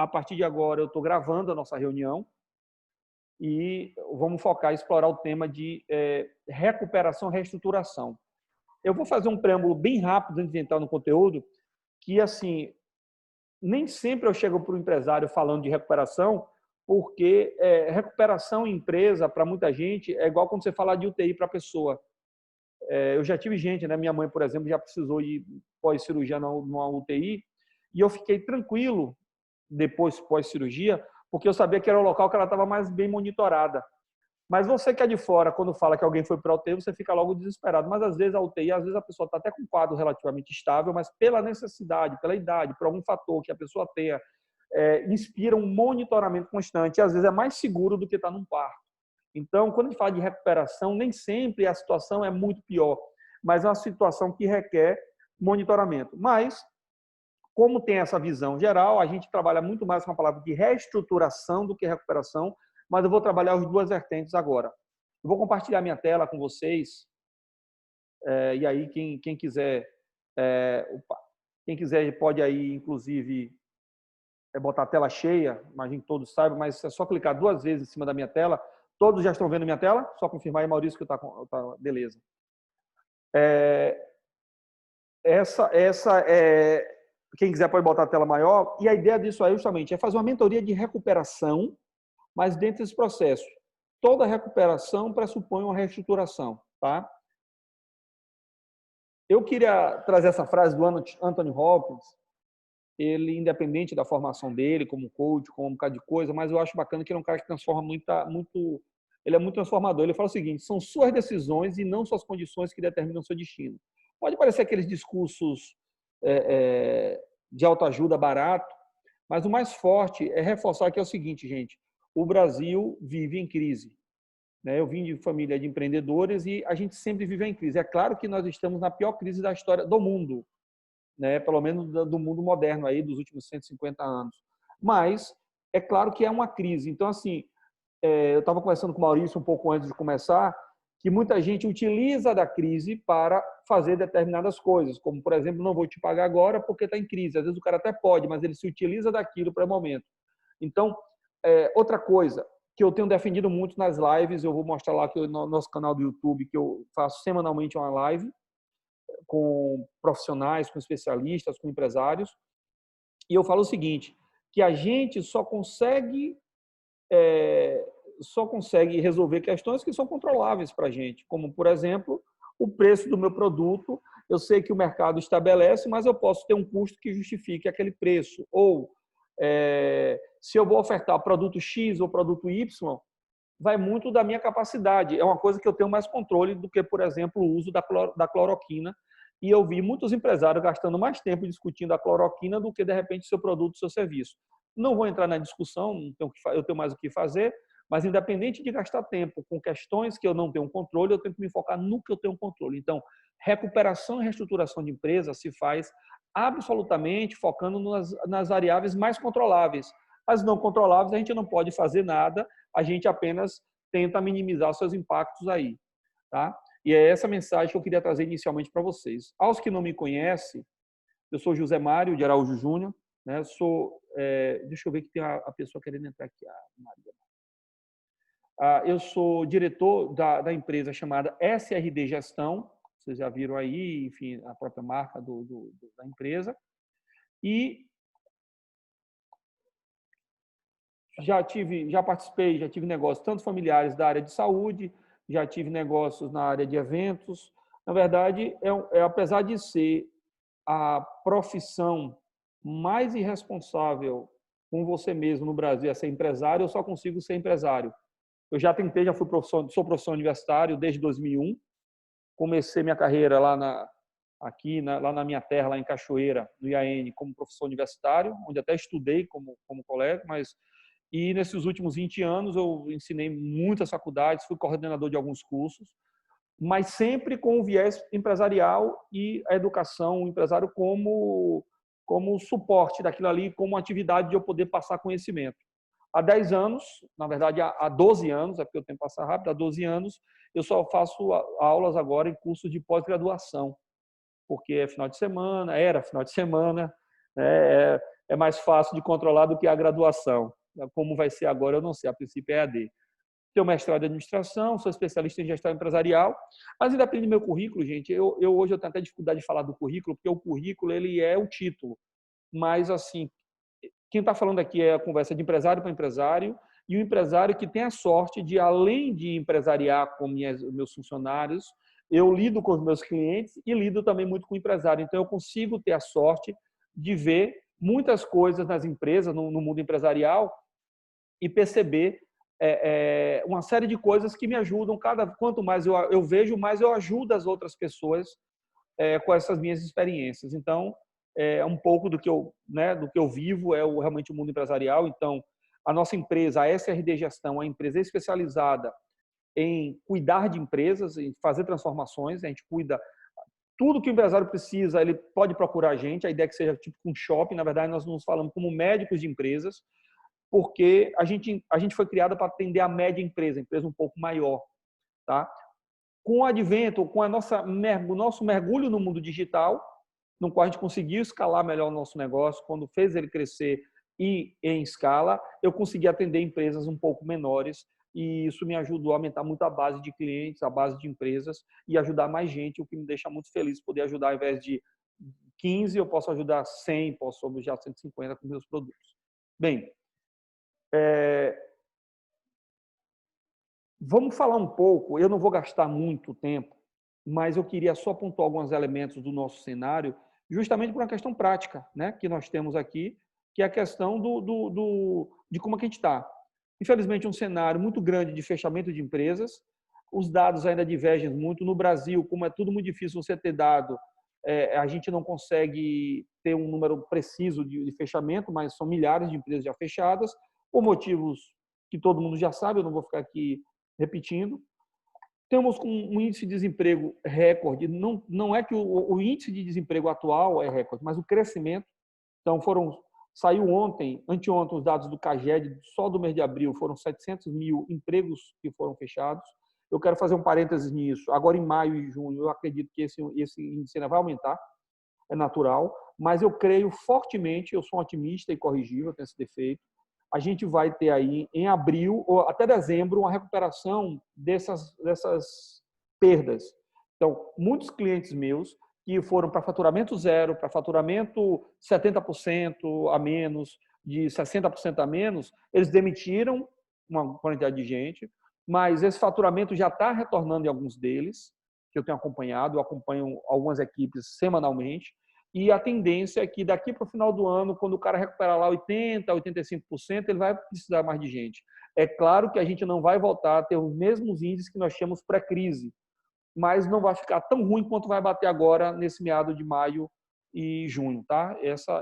a partir de agora, eu estou gravando a nossa reunião e vamos focar em explorar o tema de recuperação e reestruturação. Eu vou fazer um preâmbulo bem rápido antes de entrar no conteúdo, que, assim, nem sempre eu chego para o empresário falando de recuperação, porque recuperação em empresa, para muita gente, é igual quando você fala de UTI para a pessoa. Eu já tive gente, né? Minha mãe, por exemplo, já precisou ir pós-cirurgia numa UTI, e eu fiquei tranquilo depois pós-cirurgia, porque eu sabia que era o local que ela estava mais bem monitorada. Mas você que é de fora, quando fala que alguém foi para a UTI, você fica logo desesperado. Mas às vezes a UTI, às vezes a pessoa está até com um quadro relativamente estável, mas pela necessidade, pela idade, por algum fator que a pessoa tenha, inspira um monitoramento constante. E às vezes é mais seguro do que estar num quarto. Então, quando a gente fala de recuperação, nem sempre a situação é muito pior, mas é uma situação que requer monitoramento. Mas, como tem essa visão geral, a gente trabalha muito mais com a palavra de reestruturação do que recuperação, mas eu vou trabalhar as duas vertentes agora. Eu vou compartilhar minha tela com vocês, e aí quem quiser, quem quiser pode aí, inclusive, botar a tela cheia, imagino que todos saibam, mas é só clicar 2 vezes em cima da minha tela. Todos já estão vendo minha tela? Só confirmar aí, Maurício, que tá beleza. Quem quiser pode botar a tela maior. E a ideia disso aí, justamente, é fazer uma mentoria de recuperação, mas dentro desse processo. Toda recuperação pressupõe uma reestruturação, tá? Eu queria trazer essa frase do Anthony Hopkins. Ele, independente da formação dele, como coach, como um bocado de coisa, mas eu acho bacana que ele é um cara que transforma muito. Ele é muito transformador. Ele fala o seguinte: são suas decisões e não suas condições que determinam seu destino. Pode parecer aqueles discursos de autoajuda barato, mas o mais forte é reforçar que é o seguinte, gente: o Brasil vive em crise. Eu vim de família de empreendedores e a gente sempre vive em crise. É claro que nós estamos na pior crise da história do mundo, pelo menos do mundo moderno aí dos últimos 150 anos. Mas é claro que é uma crise. Então, assim, eu estava conversando com o Maurício um pouco antes de começar, que muita gente utiliza da crise para fazer determinadas coisas, como, por exemplo, não vou te pagar agora porque está em crise. Às vezes o cara até pode, mas ele se utiliza daquilo para o momento. Então, outra coisa que eu tenho defendido muito nas lives, eu vou mostrar lá que no nosso canal do YouTube, que eu faço semanalmente uma live com profissionais, com especialistas, com empresários, e eu falo o seguinte, que a gente só consegue resolver questões que são controláveis para a gente, como, por exemplo, o preço do meu produto. Eu sei que o mercado estabelece, mas eu posso ter um custo que justifique aquele preço. Ou, se eu vou ofertar produto X ou produto Y, vai muito da minha capacidade. É uma coisa que eu tenho mais controle do que, por exemplo, o uso da cloroquina. E eu vi muitos empresários gastando mais tempo discutindo a cloroquina do que, de repente, seu produto, seu serviço. Não vou entrar na discussão, eu tenho mais o que fazer, mas independente de gastar tempo com questões que eu não tenho controle, eu tenho que me focar no que eu tenho controle. Então, recuperação e reestruturação de empresa se faz absolutamente focando nas variáveis mais controláveis. As não controláveis, a gente não pode fazer nada, a gente apenas tenta minimizar seus impactos aí, tá? E é essa mensagem que eu queria trazer inicialmente para vocês. Aos que não me conhecem, eu sou José Mário de Araújo Júnior, deixa eu ver que tem a pessoa querendo entrar aqui, a Maria. Eu sou diretor da empresa chamada SRD Gestão, vocês já viram aí, enfim, a própria marca da empresa. E já participei, já tive negócios tanto familiares da área de saúde, já tive negócios na área de eventos. Na verdade, apesar de ser a profissão mais irresponsável com você mesmo no Brasil, é ser empresário, eu só consigo ser empresário. Eu já tentei, sou professor universitário desde 2001. Comecei minha carreira lá na minha terra, lá em Cachoeira, no IAN, como professor universitário, onde até estudei como colega, e nesses últimos 20 anos eu ensinei muitas faculdades, fui coordenador de alguns cursos, mas sempre com o viés empresarial e a educação, o empresário como suporte daquilo ali, como atividade de eu poder passar conhecimento. Há 10 anos, na verdade há 12 anos, é porque o tempo passa rápido, há 12 anos, eu só faço aulas agora em cursos de pós-graduação, porque era final de semana, é mais fácil de controlar do que a graduação. Como vai ser agora, eu não sei, a princípio é EAD. Tenho mestrado em administração, sou especialista em gestão empresarial, mas independente do meu currículo, gente, hoje eu tenho até dificuldade de falar do currículo, porque o currículo ele é o título, mas assim, quem está falando aqui é a conversa de empresário para empresário, e o empresário que tem a sorte de, além de empresariar com meus funcionários, eu lido com os meus clientes e lido também muito com o empresário. Então, eu consigo ter a sorte de ver muitas coisas nas empresas, no mundo empresarial, e perceber uma série de coisas que me ajudam. Quanto mais eu vejo, mais eu ajudo as outras pessoas com essas minhas experiências. Então, é um pouco do que eu vivo, realmente o mundo empresarial. Então, a nossa empresa, a SRD Gestão, é uma empresa especializada em cuidar de empresas, em fazer transformações. A gente cuida tudo que o empresário precisa, ele pode procurar a gente. A ideia é que seja tipo um shopping. Na verdade, nós nos falamos como médicos de empresas, porque a gente foi criada para atender a média empresa, empresa um pouco maior, tá? Com o advento, com o nosso mergulho no mundo digital, no qual a gente conseguiu escalar melhor o nosso negócio, quando fez ele crescer e em escala, eu consegui atender empresas um pouco menores, e isso me ajudou a aumentar muito a base de clientes, a base de empresas, e ajudar mais gente, o que me deixa muito feliz poder ajudar, ao invés de 15, eu posso ajudar 100, posso ajudar 150 com meus produtos. Bem, vamos falar um pouco, eu não vou gastar muito tempo, mas eu queria só pontuar alguns elementos do nosso cenário, justamente por uma questão prática, né, que nós temos aqui, que é a questão de como é que a gente está. Infelizmente, um cenário muito grande de fechamento de empresas, os dados ainda divergem muito. No Brasil, como é tudo muito difícil você ter dado, a gente não consegue ter um número preciso de fechamento, mas são milhares de empresas já fechadas, por motivos que todo mundo já sabe, eu não vou ficar aqui repetindo. Temos um índice de desemprego recorde. Não é que o índice de desemprego atual é recorde, mas o crescimento. Então, saiu anteontem, os dados do CAGED, só do mês de abril, foram 700 mil empregos que foram fechados. Eu quero fazer um parênteses nisso. Agora, em maio e junho, eu acredito que esse índice ainda vai aumentar, é natural, mas eu creio fortemente, eu sou um otimista e corrigível, tenho esse defeito, a gente vai ter aí, em abril ou até dezembro, uma recuperação dessas perdas. Então, muitos clientes meus que foram para faturamento zero, para faturamento 70% a menos, de 60% a menos, eles demitiram uma quantidade de gente, mas esse faturamento já está retornando em alguns deles, que eu tenho acompanhado, eu acompanho algumas equipes semanalmente, e a tendência é que daqui para o final do ano, quando o cara recuperar lá 80%, 85%, ele vai precisar mais de gente. É claro que a gente não vai voltar a ter os mesmos índices que nós tínhamos pré-crise, mas não vai ficar tão ruim quanto vai bater agora nesse meado de maio e junho, tá?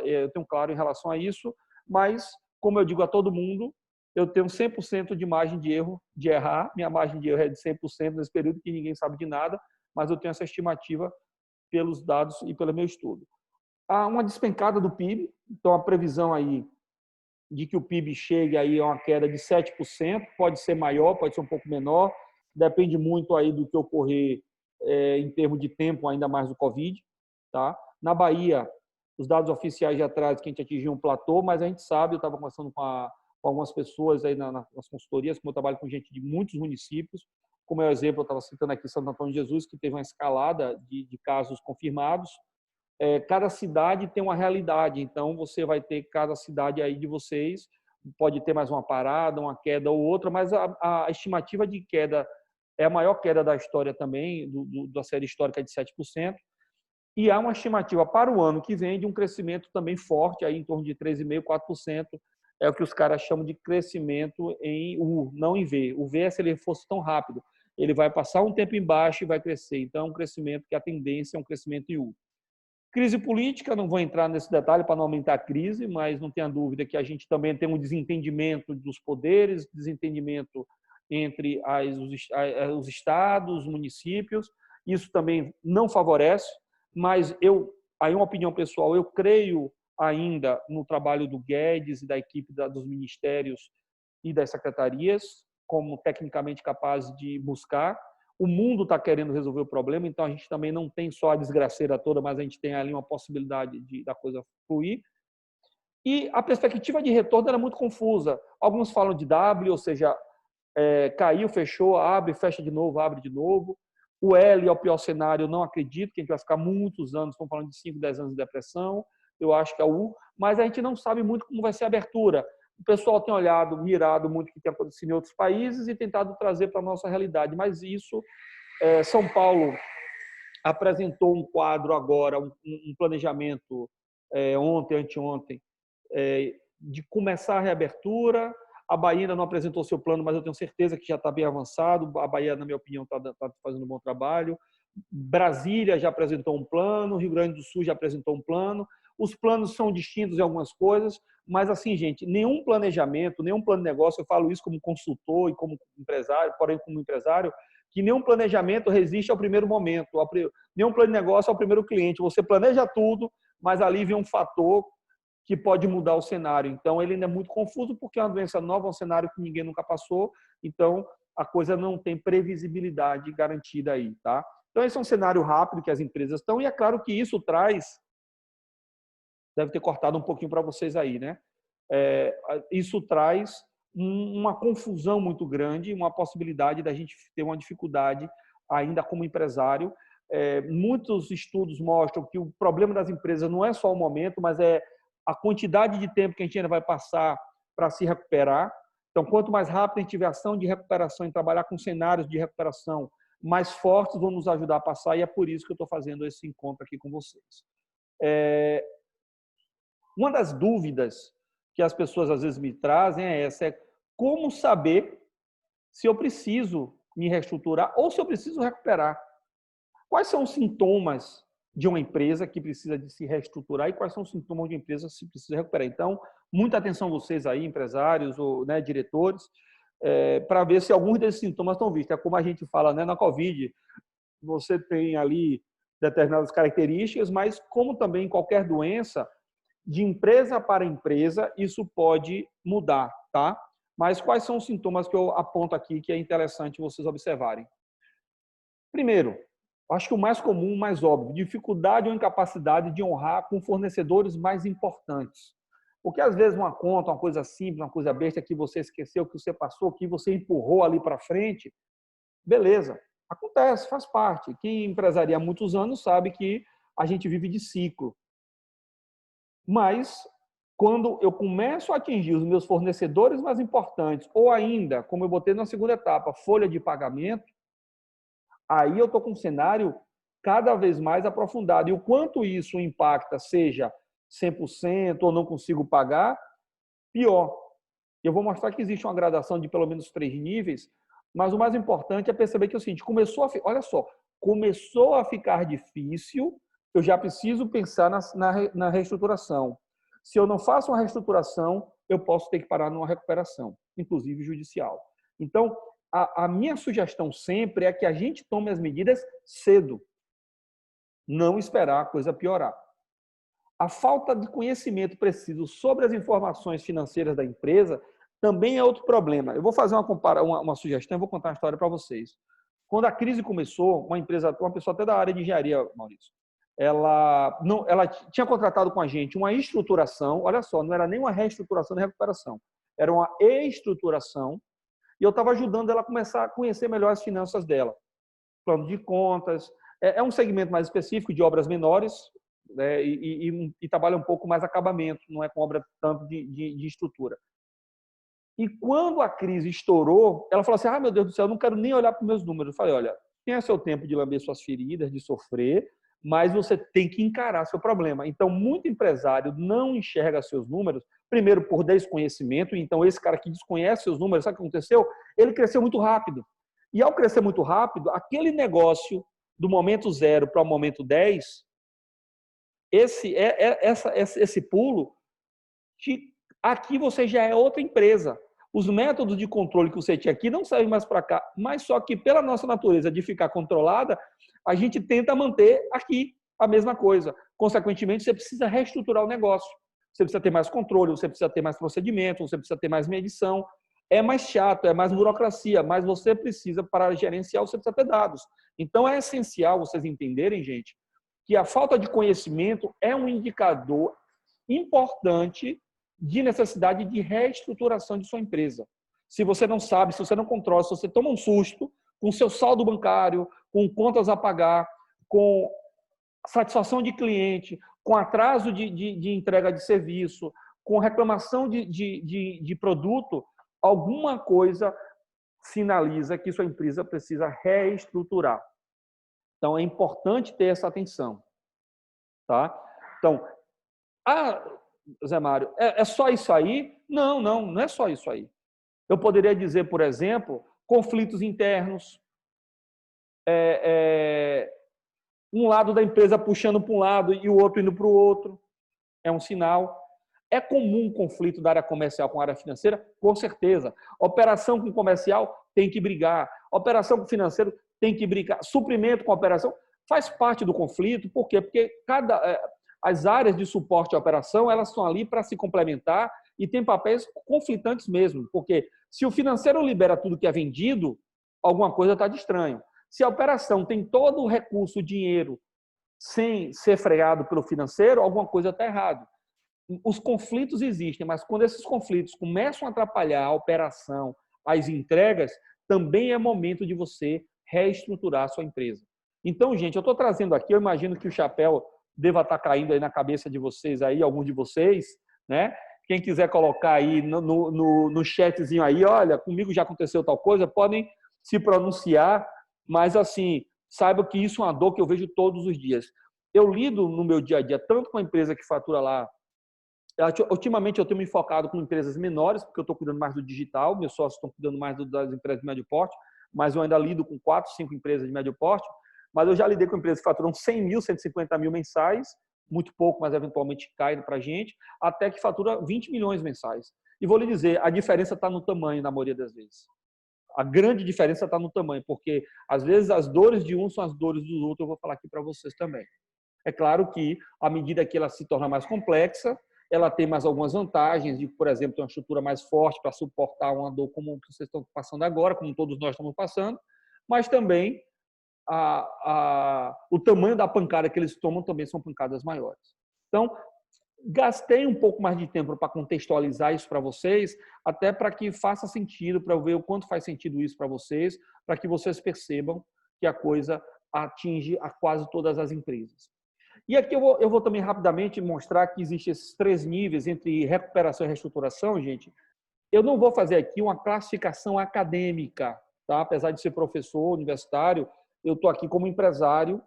Eu tenho claro em relação a isso, mas, como eu digo a todo mundo, eu tenho 100% de margem de erro, de errar. Minha margem de erro é de 100% nesse período que ninguém sabe de nada, mas eu tenho essa estimativa pelos dados e pelo meu estudo. Há uma despencada do PIB, então a previsão aí de que o PIB chegue aí a uma queda de 7%, pode ser maior, pode ser um pouco menor, depende muito aí do que ocorrer em termos de tempo, ainda mais do Covid. Tá? Na Bahia, os dados oficiais já trazem que a gente atingiu um platô, mas a gente sabe, eu estava conversando com algumas pessoas aí nas consultorias, como eu trabalho com gente de muitos municípios, como é o exemplo, eu estava citando aqui Santo Antônio de Jesus, que teve uma escalada de casos confirmados. Cada cidade tem uma realidade, então você vai ter cada cidade aí de vocês, pode ter mais uma parada, uma queda ou outra, mas a estimativa de queda é a maior queda da história também, da série histórica de 7%, e há uma estimativa para o ano que vem de um crescimento também forte, aí em torno de 3,5%, 4%, é o que os caras chamam de crescimento em U, não em V. O V é se ele fosse tão rápido, ele vai passar um tempo embaixo e vai crescer, então é um crescimento que a tendência é um crescimento em U. Crise política, não vou entrar nesse detalhe para não aumentar a crise, mas não tenha dúvida que a gente também tem um desentendimento dos poderes, desentendimento entre os estados, os municípios. Isso também não favorece, mas aí uma opinião pessoal, eu creio ainda no trabalho do Guedes e da equipe dos ministérios e das secretarias, como tecnicamente capazes de buscar. O mundo está querendo resolver o problema, então a gente também não tem só a desgraceira toda, mas a gente tem ali uma possibilidade da coisa fluir. E a perspectiva de retorno era muito confusa. Alguns falam de W, ou seja, caiu, fechou, abre, fecha de novo, abre de novo. O L é o pior cenário, eu não acredito que a gente vai ficar muitos anos, estamos falando de 5, 10 anos de depressão. Eu acho que é o U, mas a gente não sabe muito como vai ser a abertura. O pessoal tem olhado, mirado muito o que tem acontecido em outros países e tentado trazer para a nossa realidade. Mas isso, São Paulo apresentou um quadro agora, um planejamento ontem, anteontem, de começar a reabertura. A Bahia ainda não apresentou seu plano, mas eu tenho certeza que já está bem avançado. A Bahia, na minha opinião, está fazendo um bom trabalho. Brasília já apresentou um plano, Rio Grande do Sul já apresentou um plano. Os planos são distintos em algumas coisas, mas assim, gente, nenhum planejamento, nenhum plano de negócio, eu falo isso como consultor e como empresário, porém como empresário, que nenhum planejamento resiste ao primeiro momento, nenhum plano de negócio ao primeiro cliente. Você planeja tudo, mas ali vem um fator que pode mudar o cenário. Então, ele ainda é muito confuso porque é uma doença nova, um cenário que ninguém nunca passou. Então, a coisa não tem previsibilidade garantida aí, tá? Então, esse é um cenário rápido que as empresas estão, e é claro que isso traz... Deve ter cortado um pouquinho para vocês aí, né? Isso traz uma confusão muito grande, uma possibilidade da gente ter uma dificuldade ainda como empresário. Muitos estudos mostram que o problema das empresas não é só o momento, mas é a quantidade de tempo que a gente ainda vai passar para se recuperar. Então, quanto mais rápido a gente tiver ação de recuperação e trabalhar com cenários de recuperação mais fortes, vão nos ajudar a passar, e é por isso que eu estou fazendo esse encontro aqui com vocês. Uma das dúvidas que as pessoas às vezes me trazem é essa: como saber se eu preciso me reestruturar ou se eu preciso recuperar? Quais são os sintomas de uma empresa que precisa de se reestruturar e quais são os sintomas de uma empresa que precisa recuperar? Então, muita atenção vocês aí, empresários ou diretores, para ver se alguns desses sintomas estão vistos. É como a gente fala, né, na Covid, você tem ali determinadas características, mas como também em qualquer doença, de empresa para empresa, isso pode mudar, tá? Mas quais são os sintomas que eu aponto aqui que é interessante vocês observarem? Primeiro, acho que o mais comum, o mais óbvio, dificuldade ou incapacidade de honrar com fornecedores mais importantes. Porque às vezes uma conta, uma coisa simples, uma coisa besta que você esqueceu, que você passou, que você empurrou ali para frente, beleza, acontece, faz parte. Quem empresaria há muitos anos sabe que a gente vive de ciclo. Mas, quando eu começo a atingir os meus fornecedores mais importantes, ou ainda, como eu botei na segunda etapa, folha de pagamento, aí eu estou com um cenário cada vez mais aprofundado. E o quanto isso impacta, seja 100% ou não consigo pagar, pior. Eu vou mostrar que existe uma gradação de pelo menos 3 níveis, mas o mais importante é perceber que é o seguinte, olha só, começou a ficar difícil, eu já preciso pensar na reestruturação. Se eu não faço uma reestruturação, eu posso ter que parar numa recuperação, inclusive judicial. Então, a minha sugestão sempre é que a gente tome as medidas cedo, não esperar a coisa piorar. A falta de conhecimento preciso sobre as informações financeiras da empresa também é outro problema. Eu vou fazer uma sugestão, eu vou contar uma história para vocês. Quando a crise começou, uma pessoa até da área de engenharia, Maurício, ela tinha contratado com a gente uma estruturação, olha só, não era nem uma reestruturação nem recuperação, era uma estruturação, e eu estava ajudando ela a começar a conhecer melhor as finanças dela. Plano de contas, é um segmento mais específico de obras menores, né, e trabalha um pouco mais acabamento, não é com obra tanto de estrutura. E quando a crise estourou, ela falou assim, meu Deus do céu, eu não quero nem olhar para os meus números. Eu falei, olha, tenha seu tempo de lamber suas feridas, de sofrer, mas você tem que encarar seu problema. Então, muito empresário não enxerga seus números, primeiro por desconhecimento, então esse cara que desconhece seus números, sabe o que aconteceu? Ele cresceu muito rápido. E ao crescer muito rápido, aquele negócio do momento 0 para o momento 10, esse pulo, aqui você já é outra empresa. Os métodos de controle que você tinha aqui não servem mais para cá, mas só que pela nossa natureza de ficar controlada, a gente tenta manter aqui a mesma coisa. Consequentemente, você precisa reestruturar o negócio. Você precisa ter mais controle, você precisa ter mais procedimento, você precisa ter mais medição. É mais chato, é mais burocracia, mas você precisa, para gerenciar, você precisa ter dados. Então, é essencial vocês entenderem, gente, que a falta de conhecimento é um indicador importante de necessidade de reestruturação de sua empresa. Se você não sabe, se você não controla, se você toma um susto com seu saldo bancário, com contas a pagar, com satisfação de cliente, com atraso de entrega de serviço, com reclamação de produto, alguma coisa sinaliza que sua empresa precisa reestruturar. Então, é importante ter essa atenção. Tá? Então, Zé Mário, é só isso aí? Não é só isso aí. Eu poderia dizer, por exemplo, conflitos internos, um lado da empresa puxando para um lado e o outro indo para o outro. É um sinal. É comum um conflito da área comercial com a área financeira? Com certeza. Operação com comercial tem que brigar. Operação com financeiro tem que brigar. Suprimento com operação faz parte do conflito. Por quê? Porque as áreas de suporte à operação, elas estão ali para se complementar e tem papéis conflitantes mesmo. Porque se o financeiro libera tudo que é vendido, alguma coisa está de estranho. Se a operação tem todo o recurso, o dinheiro, sem ser freado pelo financeiro, alguma coisa está errado. Os conflitos existem, mas quando esses conflitos começam a atrapalhar a operação, as entregas, também é momento de você reestruturar a sua empresa. Então, gente, eu estou trazendo aqui, eu imagino que o chapéu deva estar caindo aí na cabeça de vocês, aí, alguns de vocês, né? Quem quiser colocar aí no chatzinho aí, olha, comigo já aconteceu tal coisa, podem se pronunciar, mas assim, saiba que isso é uma dor que eu vejo todos os dias. Eu lido no meu dia a dia, tanto com a empresa que fatura lá. Ultimamente eu tenho me focado com empresas menores, porque eu estou cuidando mais do digital, meus sócios estão cuidando mais das empresas de médio porte, mas eu ainda lido com 4, 5 empresas de médio porte, mas eu já lidei com empresas que faturam 100 mil, 150 mil mensais, muito pouco, mas eventualmente cai para a gente, até que fatura 20 milhões mensais. E vou lhe dizer, a diferença está no tamanho, na maioria das vezes. A grande diferença está no tamanho, porque às vezes as dores de um são as dores do outro, eu vou falar aqui para vocês também. É claro que, à medida que ela se torna mais complexa, ela tem mais algumas vantagens de, por exemplo, ter uma estrutura mais forte para suportar uma dor como que vocês estão passando agora, como todos nós estamos passando, mas também o tamanho da pancada que eles tomam também são pancadas maiores. Então, gastei um pouco mais de tempo para contextualizar isso para vocês, até para que faça sentido, para eu ver o quanto faz sentido isso para vocês, para que vocês percebam que a coisa atinge a quase todas as empresas. E aqui eu vou também rapidamente mostrar que existem esses 3 níveis entre recuperação e reestruturação, gente. Eu não vou fazer aqui uma classificação acadêmica, tá? Apesar de ser professor universitário, eu estou aqui como empresário,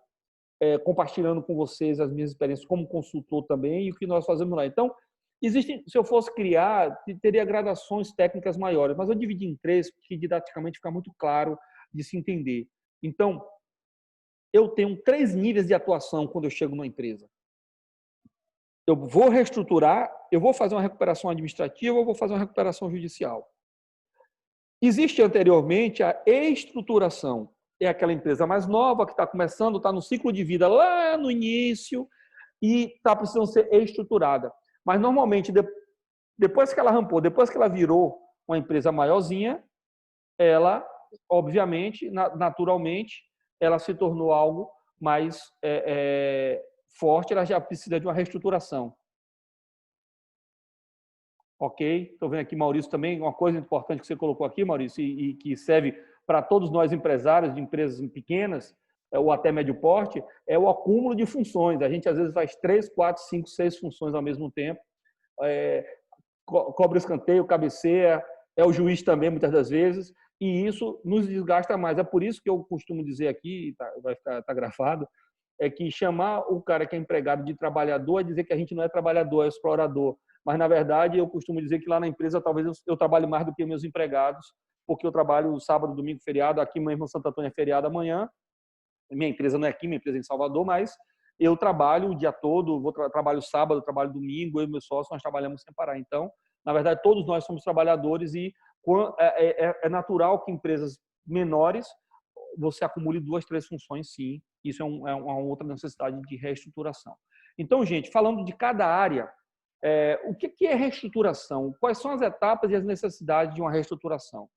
compartilhando com vocês as minhas experiências como consultor também e o que nós fazemos lá. Então, se eu fosse criar, teria gradações técnicas maiores, mas eu dividi em 3, que didaticamente fica muito claro de se entender. Então, eu tenho 3 níveis de atuação quando eu chego numa empresa. Eu vou reestruturar, eu vou fazer uma recuperação administrativa, eu vou fazer uma recuperação judicial. Existe anteriormente a estruturação. É aquela empresa mais nova que está começando, está no ciclo de vida lá no início e está precisando ser estruturada. Mas, normalmente, depois que ela rampou, depois que ela virou uma empresa maiorzinha, ela, obviamente, naturalmente, ela se tornou algo mais forte, ela já precisa de uma reestruturação. Ok? Estou vendo aqui, Maurício, também, uma coisa importante que você colocou aqui, Maurício, e que serve para todos nós empresários de empresas pequenas, ou até médio porte, é o acúmulo de funções. A gente, às vezes, faz 3, 4, 5, 6 funções ao mesmo tempo. Cobra o escanteio, cabeceia, é o juiz também, muitas das vezes, e isso nos desgasta mais. É por isso que eu costumo dizer aqui, vai ficar gravado, é que chamar o cara que é empregado de trabalhador é dizer que a gente não é trabalhador, é explorador. Mas, na verdade, eu costumo dizer que lá na empresa talvez eu trabalhe mais do que meus empregados, porque eu trabalho sábado, domingo, feriado. Aqui, minha irmã Santo Antônio é feriado amanhã. Minha empresa não é aqui, minha empresa é em Salvador, mas eu trabalho o dia todo, trabalho sábado, trabalho domingo, eu e meus sócios, nós trabalhamos sem parar. Então, na verdade, todos nós somos trabalhadores e é natural que empresas menores você acumule 2, 3 funções, sim. Isso é uma outra necessidade de reestruturação. Então, gente, falando de cada área, o que é reestruturação? Quais são as etapas e as necessidades de uma reestruturação?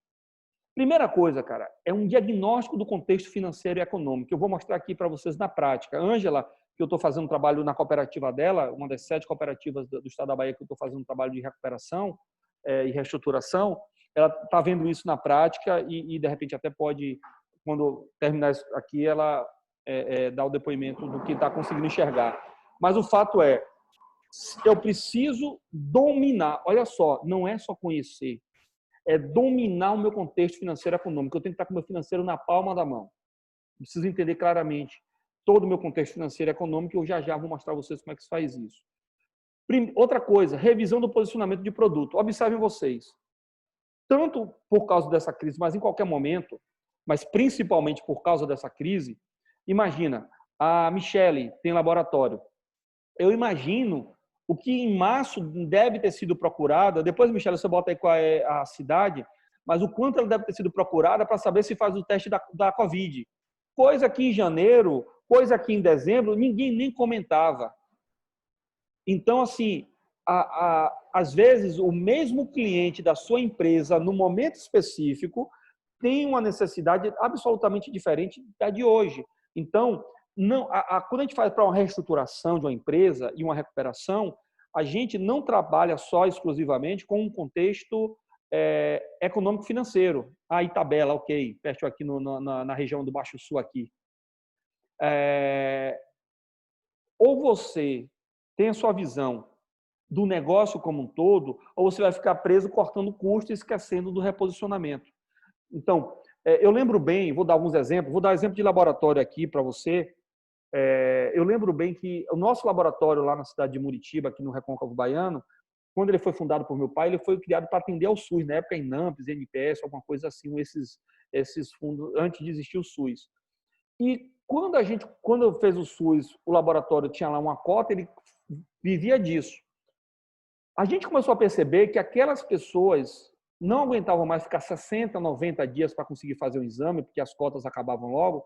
Primeira coisa, cara, é um diagnóstico do contexto financeiro e econômico. Eu vou mostrar aqui para vocês na prática. Ângela que eu estou fazendo um trabalho na cooperativa dela, uma das 7 cooperativas do estado da Bahia que eu estou fazendo um trabalho de recuperação e reestruturação, ela está vendo isso na prática e, de repente, até pode, quando terminar isso aqui, ela dar o depoimento do que está conseguindo enxergar. Mas o fato é, eu preciso dominar, olha só, não é só conhecer, é dominar o meu contexto financeiro e econômico. Eu tenho que estar com o meu financeiro na palma da mão. Preciso entender claramente todo o meu contexto financeiro e econômico e eu já vou mostrar a vocês como é que se faz isso. Outra coisa, revisão do posicionamento de produto. Observem vocês, tanto por causa dessa crise, mas em qualquer momento, mas principalmente por causa dessa crise, imagina, a Michele tem laboratório. Eu imagino o que em março deve ter sido procurada, depois, Michele, você bota aí qual é a cidade, mas o quanto ela deve ter sido procurada para saber se faz o teste da Covid. Coisa que em janeiro, coisa que em dezembro, ninguém nem comentava. Então, assim, às vezes, o mesmo cliente da sua empresa, no momento específico, tem uma necessidade absolutamente diferente da de hoje. Então, não, quando a gente faz para uma reestruturação de uma empresa e uma recuperação, a gente não trabalha só exclusivamente com um contexto econômico-financeiro. Aí, tabela, ok, perto aqui na região do Baixo Sul aqui. Ou você tem a sua visão do negócio como um todo, ou você vai ficar preso cortando custo e esquecendo do reposicionamento. Então, eu lembro bem, vou dar alguns exemplos, vou dar exemplo de laboratório aqui para você. Eu lembro bem que o nosso laboratório lá na cidade de Muritiba, aqui no Recôncavo Baiano, quando ele foi fundado por meu pai, ele foi criado para atender ao SUS, na época INAMPS, NPS, alguma coisa assim, esses fundos, antes de existir o SUS. E quando eu fiz o SUS, o laboratório tinha lá uma cota, ele vivia disso. A gente começou a perceber que aquelas pessoas não aguentavam mais ficar 60, 90 dias para conseguir fazer o exame, porque as cotas acabavam logo.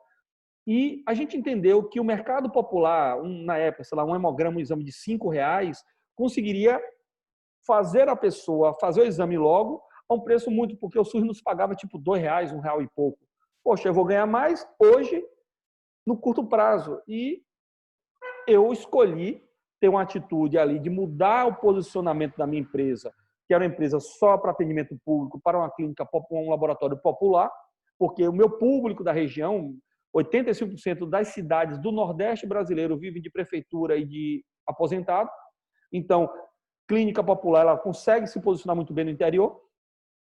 E a gente entendeu que o mercado popular, na época, sei lá, um hemograma, um exame de R$ 5, conseguiria fazer a pessoa fazer o exame logo a um preço muito, porque o SUS nos pagava tipo R$ 2, R$ 1 e pouco. Poxa, eu vou ganhar mais hoje no curto prazo. E eu escolhi ter uma atitude ali de mudar o posicionamento da minha empresa, que era uma empresa só para atendimento público, para uma clínica, um laboratório popular, porque o meu público da região, 85% das cidades do Nordeste brasileiro vivem de prefeitura e de aposentado. Então, clínica popular, ela consegue se posicionar muito bem no interior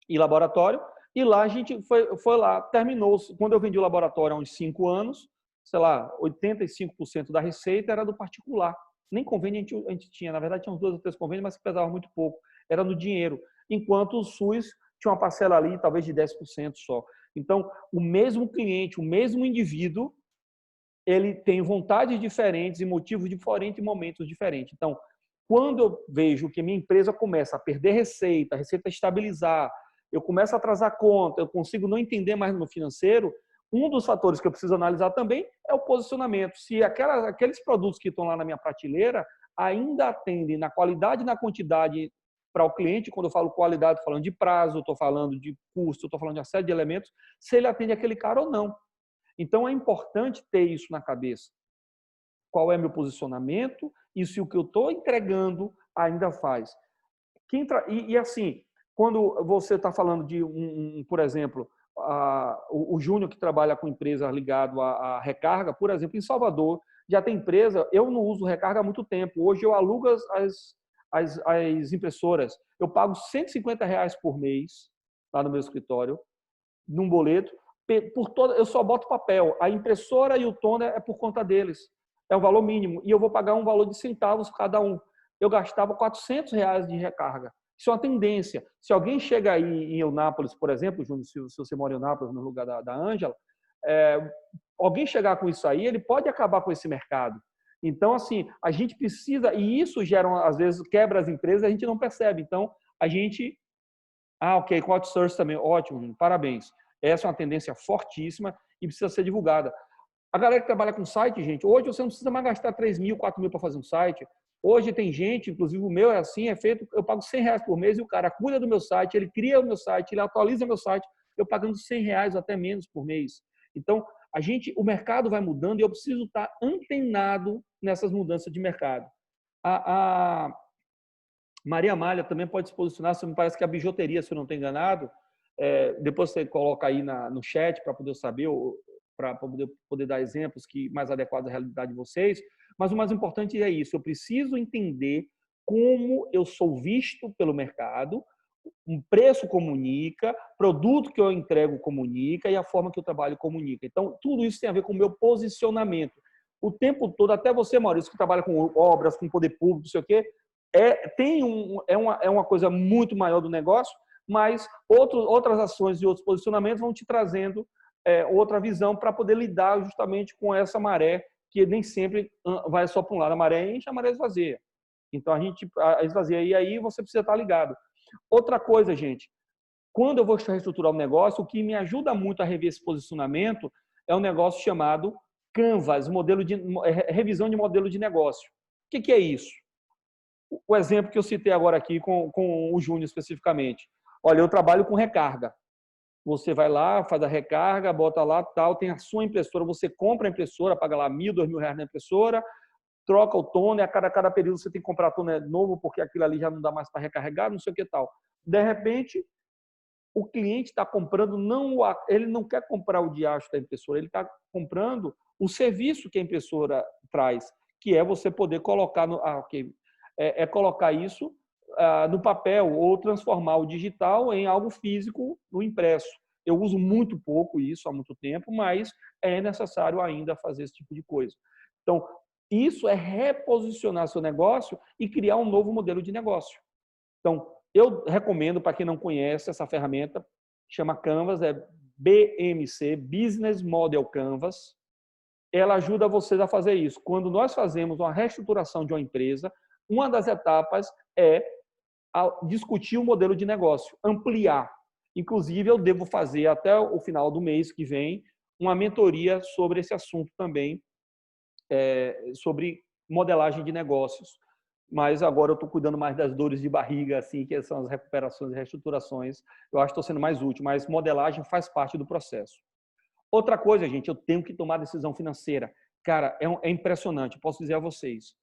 e laboratório. E lá a gente foi lá, terminou. Quando eu vendi o laboratório há uns 5 anos, sei lá, 85% da receita era do particular. Nem convênio a gente tinha, na verdade tinha uns 2 ou 3 convênios, mas pesava muito pouco, era no dinheiro. Enquanto o SUS tinha uma parcela ali, talvez de 10% só. Então, o mesmo cliente, o mesmo indivíduo, ele tem vontades diferentes e motivos diferentes e momentos diferentes. Então, quando eu vejo que minha empresa começa a perder receita, a receita estabilizar, eu começo a atrasar conta, eu consigo não entender mais no meu financeiro, um dos fatores que eu preciso analisar também é o posicionamento. Se aqueles produtos que estão lá na minha prateleira ainda atendem na qualidade e na quantidade para o cliente, quando eu falo qualidade, estou falando de prazo, estou falando de custo, estou falando de uma série de elementos, se ele atende aquele cara ou não. Então, é importante ter isso na cabeça. Qual é meu posicionamento e se o que eu estou entregando ainda faz. E assim, quando você está falando de, por exemplo, o Júnior que trabalha com empresa ligado à recarga, por exemplo, em Salvador, já tem empresa, eu não uso recarga há muito tempo. Hoje eu alugo as impressoras. Eu pago R$ 150 por mês lá no meu escritório, num boleto. Eu só boto papel. A impressora e o toner é por conta deles. É o valor mínimo. E eu vou pagar um valor de centavos cada um. Eu gastava R$ 400 de recarga. Isso é uma tendência. Se alguém chega aí em Eunápolis, por exemplo, Júnior, se você mora em Eunápolis, no lugar da Ângela, alguém chegar com isso aí, ele pode acabar com esse mercado. Então, assim, a gente precisa, e isso gera, às vezes, quebra as empresas, a gente não percebe. Então, a gente... ok, com outsourcing também, ótimo, Júnior, parabéns. Essa é uma tendência fortíssima e precisa ser divulgada. A galera que trabalha com site, gente, hoje você não precisa mais gastar 3 mil, 4 mil para fazer um site. Hoje tem gente, inclusive o meu é assim, é feito, eu pago R$ 100 por mês e o cara cuida do meu site, ele cria o meu site, ele atualiza o meu site, eu pagando R$ 100 ou até menos por mês. Então, O mercado vai mudando e eu preciso estar antenado nessas mudanças de mercado. A Maria Amália também pode se posicionar, me parece que a bijuteria, se eu não estou enganado, depois você coloca aí no chat para poder saber, para poder dar exemplos mais adequados à realidade de vocês, mas o mais importante é isso, eu preciso entender como eu sou visto pelo mercado, um preço comunica, produto que eu entrego comunica e a forma que eu trabalho comunica. Então, tudo isso tem a ver com o meu posicionamento. O tempo todo, até você, Maurício, que trabalha com obras, com poder público, não sei o quê, é uma coisa muito maior do negócio, mas outras ações e outros posicionamentos vão te trazendo outra visão para poder lidar justamente com essa maré que nem sempre vai só para um lado. A maré enche, a maré esvazia. Então, a gente esvazia. E aí você precisa estar ligado. Outra coisa, gente, quando eu vou reestruturar o negócio, o que me ajuda muito a rever esse posicionamento é um negócio chamado Canvas, revisão de modelo de negócio. O que é isso? O exemplo que eu citei agora aqui com o Júnior especificamente. Olha, eu trabalho com recarga. Você vai lá, faz a recarga, bota lá, tal, tem a sua impressora, você compra a impressora, paga lá R$1.000, R$2.000 na impressora, troca o toner, a cada período você tem que comprar toner novo, porque aquilo ali já não dá mais para recarregar, não sei o que tal. De repente, o cliente está comprando, ele não quer comprar o diacho da impressora, ele está comprando o serviço que a impressora traz, que é você poder colocar colocar isso no papel ou transformar o digital em algo físico no impresso. Eu uso muito pouco isso há muito tempo, mas é necessário ainda fazer esse tipo de coisa. Então, isso é reposicionar seu negócio e criar um novo modelo de negócio. Então, eu recomendo para quem não conhece essa ferramenta, chama Canvas, é BMC, Business Model Canvas. Ela ajuda vocês a fazer isso. Quando nós fazemos uma reestruturação de uma empresa, uma das etapas é discutir o modelo de negócio, ampliar. Inclusive, eu devo fazer até o final do mês que vem uma mentoria sobre esse assunto também, sobre modelagem de negócios. Mas agora eu estou cuidando mais das dores de barriga, assim, que são as recuperações e reestruturações. Eu acho que estou sendo mais útil, mas modelagem faz parte do processo. Outra coisa, gente, eu tenho que tomar decisão financeira. Cara, é impressionante, eu posso dizer a vocês.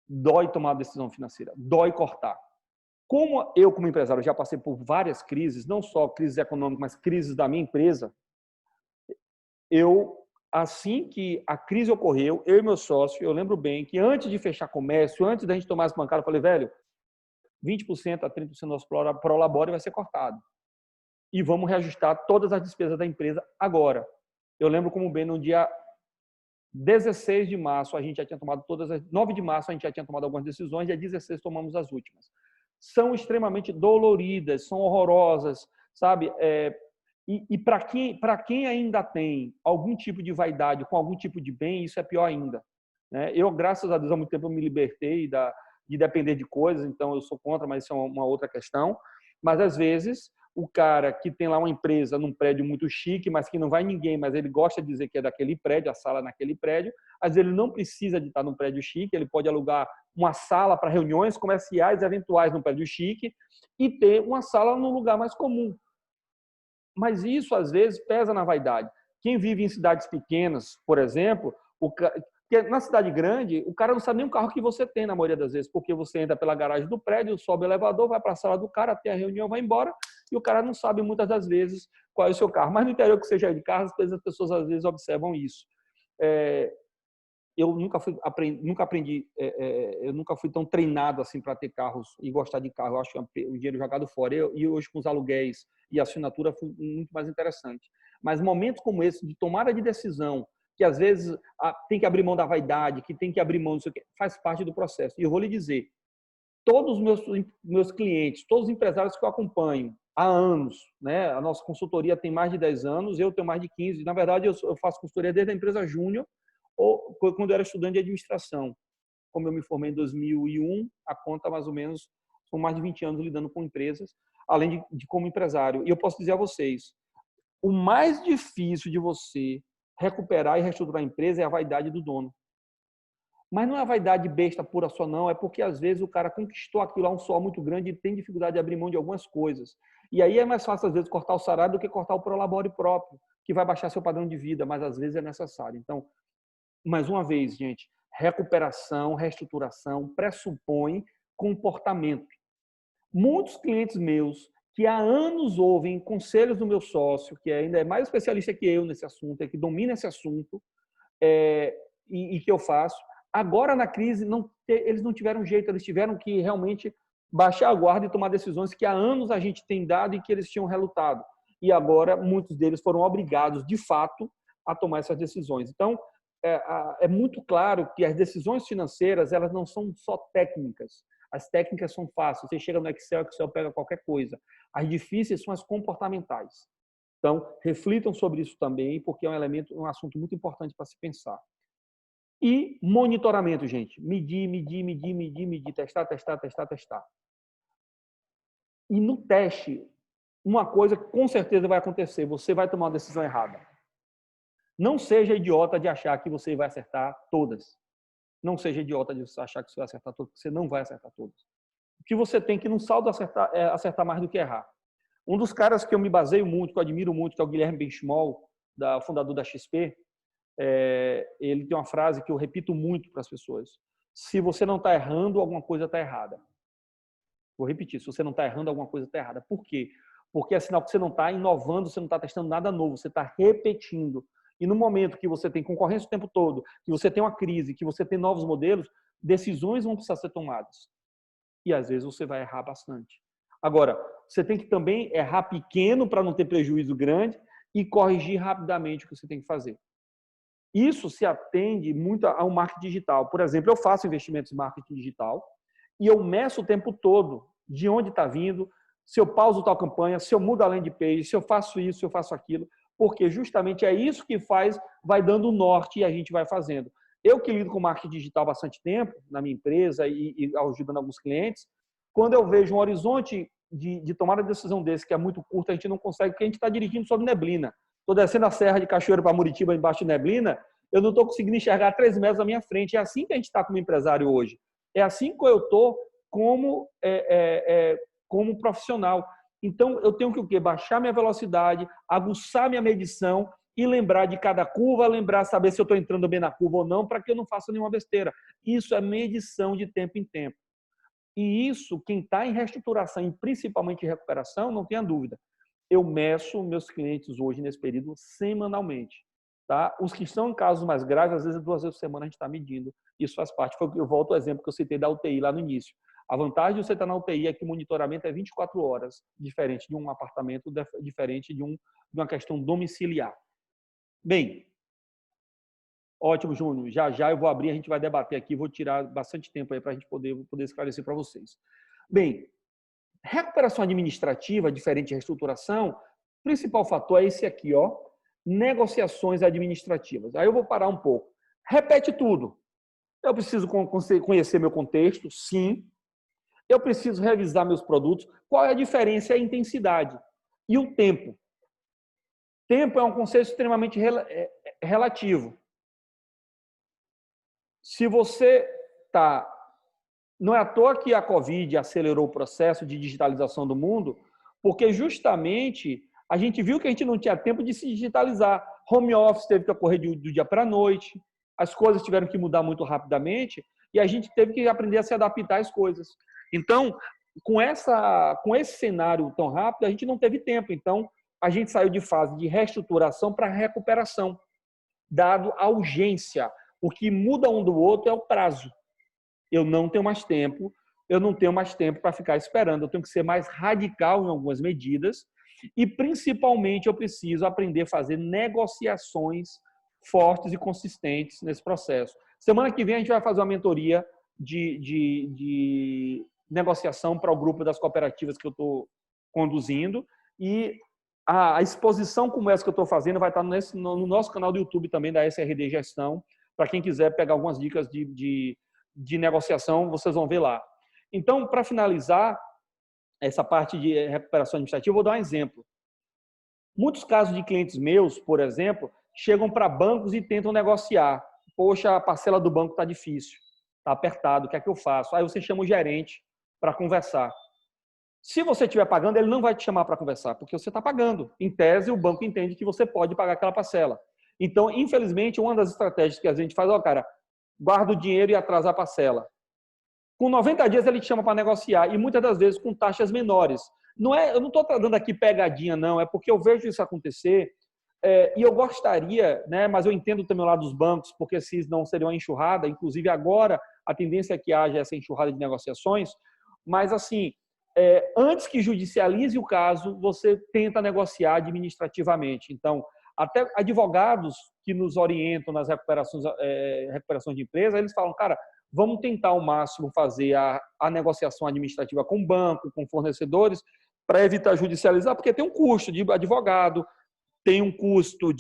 Dói tomar decisão financeira, dói cortar. Como eu, como empresário, já passei por várias crises, não só crises econômicas, mas crises da minha empresa, assim que a crise ocorreu, eu e meu sócio, eu lembro bem que antes de fechar comércio, antes da gente tomar essa bancada, eu falei, velho, 20% a 30% do nosso prolabore vai ser cortado. E vamos reajustar todas as despesas da empresa agora. Eu lembro como bem, no dia 16 de março, a gente já tinha tomado 9 de março, a gente já tinha tomado algumas decisões, dia 16 tomamos as últimas. São extremamente doloridas, são horrorosas, sabe? E para quem ainda tem algum tipo de vaidade com algum tipo de bem, isso é pior ainda. Né? Eu, graças a Deus, há muito tempo eu me libertei de depender de coisas, então eu sou contra, mas isso é uma outra questão. Mas, às vezes, o cara que tem lá uma empresa num prédio muito chique, mas que não vai ninguém, mas ele gosta de dizer que é daquele prédio, a sala naquele prédio, às vezes ele não precisa de estar num prédio chique, ele pode alugar uma sala para reuniões comerciais eventuais num prédio chique e ter uma sala num lugar mais comum. Mas isso, às vezes, pesa na vaidade. Quem vive em cidades pequenas, por exemplo, porque na cidade grande, o cara não sabe nem o carro que você tem, na maioria das vezes, porque você entra pela garagem do prédio, sobe o elevador, vai para a sala do cara, tem a reunião, vai embora, e o cara não sabe muitas das vezes qual é o seu carro. Mas no interior que seja de carro, as pessoas às vezes observam isso. Eu nunca fui tão treinado assim para ter carros e gostar de carro. Eu acho que o dinheiro jogado fora. E hoje com os aluguéis e assinatura foi muito mais interessante. Mas momentos como esse de tomada de decisão, que às vezes tem que abrir mão da vaidade, que tem que abrir mão disso, faz parte do processo. E eu vou lhe dizer, todos os meus clientes, todos os empresários que eu acompanho há anos, né? A nossa consultoria tem mais de 10 anos, eu tenho mais de 15. Na verdade, eu faço consultoria desde a empresa Júnior, ou quando eu era estudante de administração. Como eu me formei em 2001, a conta mais ou menos são mais de 20 anos lidando com empresas, além de como empresário. E eu posso dizer a vocês, o mais difícil de você recuperar e reestruturar a empresa é a vaidade do dono. Mas não é a vaidade besta pura só não, é porque às vezes o cara conquistou aquilo a um suor muito grande e tem dificuldade de abrir mão de algumas coisas. E aí é mais fácil, às vezes, cortar o salário do que cortar o prolabore próprio, que vai baixar seu padrão de vida, mas às vezes é necessário. Então, mais uma vez, gente, recuperação, reestruturação pressupõe comportamento. Muitos clientes meus que há anos ouvem conselhos do meu sócio, que ainda é mais especialista que eu nesse assunto, que domina esse assunto, e que eu faço, agora na crise eles não tiveram jeito, eles tiveram que realmente baixar a guarda e tomar decisões que há anos a gente tem dado e que eles tinham relutado. E agora muitos deles foram obrigados, de fato, a tomar essas decisões. Então, é muito claro que as decisões financeiras elas não são só técnicas. As técnicas são fáceis. Você chega no Excel, o Excel pega qualquer coisa. As difíceis são as comportamentais. Então, reflitam sobre isso também, porque é um assunto muito importante para se pensar. E monitoramento, gente. Medir, testar. E no teste, uma coisa que com certeza vai acontecer, você vai tomar uma decisão errada. Não seja idiota de achar que você vai acertar todas. Não seja idiota de achar que você vai acertar todas, porque você não vai acertar todas. O que você tem que, no saldo, acertar mais do que errar. Um dos caras que eu me baseio muito, que eu admiro muito, que é o Guilherme Benchimol, fundador da XP, ele tem uma frase que eu repito muito para as pessoas. Se você não está errando, alguma coisa está errada. Vou repetir, se você não está errando, alguma coisa está errada. Por quê? Porque é sinal que você não está inovando, você não está testando nada novo, você está repetindo. E no momento que você tem concorrência o tempo todo, que você tem uma crise, que você tem novos modelos, decisões vão precisar ser tomadas. E às vezes você vai errar bastante. Agora, você tem que também errar pequeno para não ter prejuízo grande e corrigir rapidamente o que você tem que fazer. Isso se atende muito ao marketing digital. Por exemplo, eu faço investimentos em marketing digital e eu meço o tempo todo de onde está vindo, se eu pauso tal campanha, se eu mudo a landing page, se eu faço isso, se eu faço aquilo, porque justamente é isso que vai dando o norte e a gente vai fazendo. Eu que lido com marketing digital há bastante tempo, na minha empresa e ajudando alguns clientes, quando eu vejo um horizonte de tomar a decisão desse, que é muito curto, a gente não consegue, porque a gente está dirigindo sob neblina. Estou descendo a serra de Cachoeiro para Muritiba, embaixo de neblina, eu não estou conseguindo enxergar 3 metros à minha frente. É assim que a gente está como empresário hoje. É assim que eu estou como profissional. Então, eu tenho que o quê? Baixar minha velocidade, aguçar minha medição e lembrar de cada curva, saber se eu estou entrando bem na curva ou não, para que eu não faça nenhuma besteira. Isso é medição de tempo em tempo. E isso, quem está em reestruturação e principalmente em recuperação, não tenha dúvida. Eu meço meus clientes hoje, nesse período, semanalmente. Tá? Os que estão em casos mais graves, às vezes 2 vezes por semana a gente está medindo. Isso faz parte. Eu volto ao exemplo que eu citei da UTI lá no início. A vantagem de você estar na UTI é que o monitoramento é 24 horas, diferente de um apartamento, diferente de uma questão domiciliar. Bem, ótimo, Júnior. Já eu vou abrir, a gente vai debater aqui, vou tirar bastante tempo aí para a gente poder esclarecer para vocês. Bem, recuperação administrativa, diferente de reestruturação, o principal fator é esse aqui, ó, negociações administrativas. Aí eu vou parar um pouco. Repete tudo. Eu preciso conhecer meu contexto, sim. Eu preciso revisar meus produtos. Qual é a diferença? É a intensidade e o tempo. Tempo é um conceito extremamente relativo. Se você está... Não é à toa que a Covid acelerou o processo de digitalização do mundo, porque justamente a gente viu que a gente não tinha tempo de se digitalizar. Home office teve que ocorrer do dia para a noite, as coisas tiveram que mudar muito rapidamente e a gente teve que aprender a se adaptar às coisas. Então, com esse cenário tão rápido, a gente não teve tempo. Então, a gente saiu de fase de reestruturação para recuperação, dado a urgência. O que muda um do outro é o prazo. Eu não tenho mais tempo para ficar esperando. Eu tenho que ser mais radical em algumas medidas e, principalmente, eu preciso aprender a fazer negociações fortes e consistentes nesse processo. Semana que vem a gente vai fazer uma mentoria de negociação para o grupo das cooperativas que eu estou conduzindo e a exposição como essa que eu estou fazendo vai estar no nosso canal do YouTube também da SRD Gestão, para quem quiser pegar algumas dicas de negociação, vocês vão ver lá. Então, para finalizar essa parte de recuperação administrativa, eu vou dar um exemplo. Muitos casos de clientes meus, por exemplo, chegam para bancos e tentam negociar. Poxa, a parcela do banco está difícil, está apertado, o que é que eu faço? Aí você chama o gerente para conversar. Se você estiver pagando, ele não vai te chamar para conversar, porque você está pagando. Em tese, o banco entende que você pode pagar aquela parcela. Então, infelizmente, uma das estratégias que a gente faz, cara, guarda o dinheiro e atrasa a parcela. Com 90 dias, ele te chama para negociar, e muitas das vezes com taxas menores. Eu não estou dando aqui pegadinha, não, é porque eu vejo isso acontecer, e eu gostaria, né, mas eu entendo também o lado dos bancos, porque se não seria uma enxurrada, inclusive agora a tendência é que haja essa enxurrada de negociações, mas assim, antes que judicialize o caso, você tenta negociar administrativamente. Então, até advogados que nos orientam nas recuperações de empresa, eles falam, cara, vamos tentar ao máximo fazer a negociação administrativa com o banco, com fornecedores, para evitar judicializar, porque tem um custo de advogado, tem um custo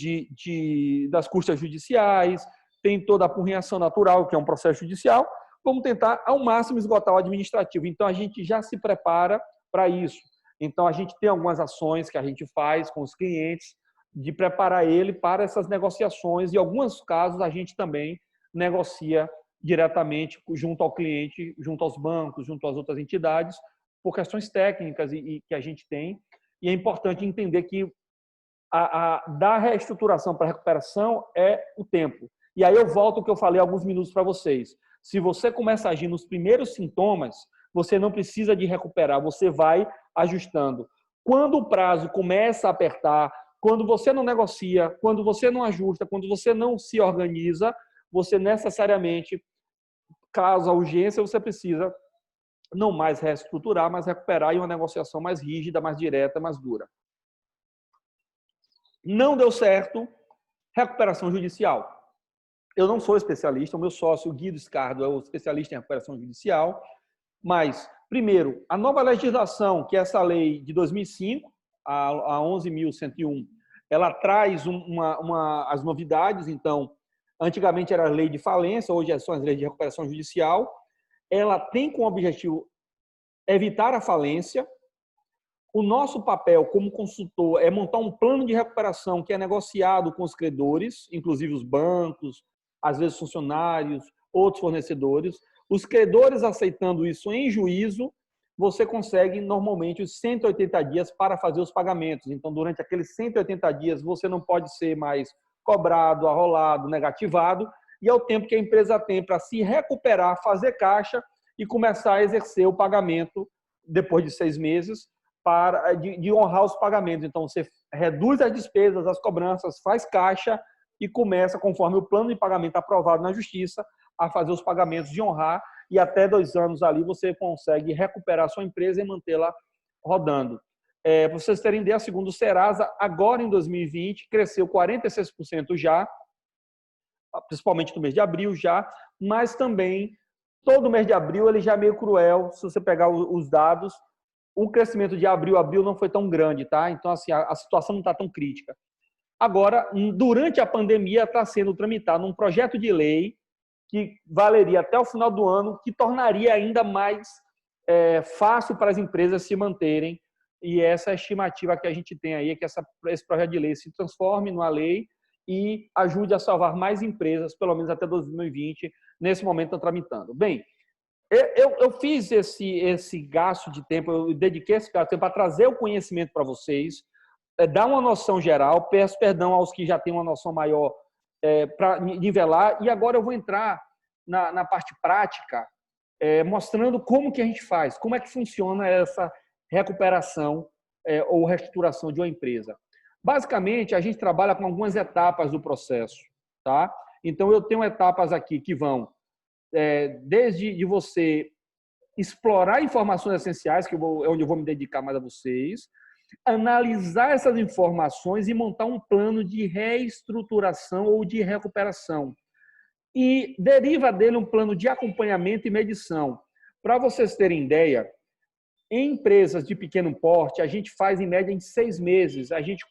das custas judiciais, tem toda a apurrinhação natural, que é um processo judicial. Vamos tentar ao máximo esgotar o administrativo. Então, a gente já se prepara para isso. Então, a gente tem algumas ações que a gente faz com os clientes de preparar ele para essas negociações. E, em alguns casos, a gente também negocia diretamente junto ao cliente, junto aos bancos, junto às outras entidades, por questões técnicas e que a gente tem. E é importante entender que da reestruturação para a recuperação é o tempo. E aí eu volto ao que eu falei há alguns minutos para vocês. Se você começa a agir nos primeiros sintomas, você não precisa de recuperar, você vai ajustando. Quando o prazo começa a apertar, quando você não negocia, quando você não ajusta, quando você não se organiza, você necessariamente, caso a urgência, você precisa não mais reestruturar, mas recuperar em uma negociação mais rígida, mais direta, mais dura. Não deu certo, recuperação judicial. Eu não sou especialista, o meu sócio, Guido Scardo, é o especialista em recuperação judicial, mas, primeiro, a nova legislação, que é essa lei de 2005, a 11.101, ela traz as novidades. Então, antigamente era a lei de falência, hoje são as leis de recuperação judicial. Ela tem como objetivo evitar a falência. O nosso papel como consultor é montar um plano de recuperação que é negociado com os credores, inclusive os bancos, às vezes funcionários, outros fornecedores. Os credores aceitando isso em juízo, você consegue normalmente os 180 dias para fazer os pagamentos. Então, durante aqueles 180 dias, você não pode ser mais cobrado, arrolado, negativado, e é o tempo que a empresa tem para se recuperar, fazer caixa e começar a exercer o pagamento depois de 6 meses, de honrar os pagamentos. Então, você reduz as despesas, as cobranças, faz caixa e começa, conforme o plano de pagamento aprovado na Justiça, a fazer os pagamentos de honrar, e até 2 anos ali você consegue recuperar a sua empresa e mantê-la rodando. Para vocês terem ideia, segundo o Serasa, agora em 2020, cresceu 46% já, principalmente no mês de abril já, mas também todo mês de abril ele já é meio cruel, se você pegar os dados. O crescimento de abril não foi tão grande, tá? Então, assim, a situação não está tão crítica. Agora, durante a pandemia, está sendo tramitado um projeto de lei que valeria até o final do ano, que tornaria ainda mais fácil para as empresas se manterem. E essa estimativa que a gente tem aí é que esse projeto de lei se transforme numa lei e ajude a salvar mais empresas, pelo menos até 2020, nesse momento estão tramitando. Bem, eu fiz esse gasto de tempo, eu dediquei esse gasto de tempo para trazer o conhecimento para vocês, dar uma noção geral, peço perdão aos que já têm uma noção maior para nivelar, e agora eu vou entrar na parte prática, mostrando como que a gente faz, como é que funciona essa recuperação ou reestruturação de uma empresa. Basicamente, a gente trabalha com algumas etapas do processo, tá? Então, eu tenho etapas aqui que vão desde você explorar informações essenciais, que é onde eu vou me dedicar mais a vocês, analisar essas informações e montar um plano de reestruturação ou de recuperação. E deriva dele um plano de acompanhamento e medição. Para vocês terem ideia, em empresas de pequeno porte, a gente faz em média em 6 meses. A gente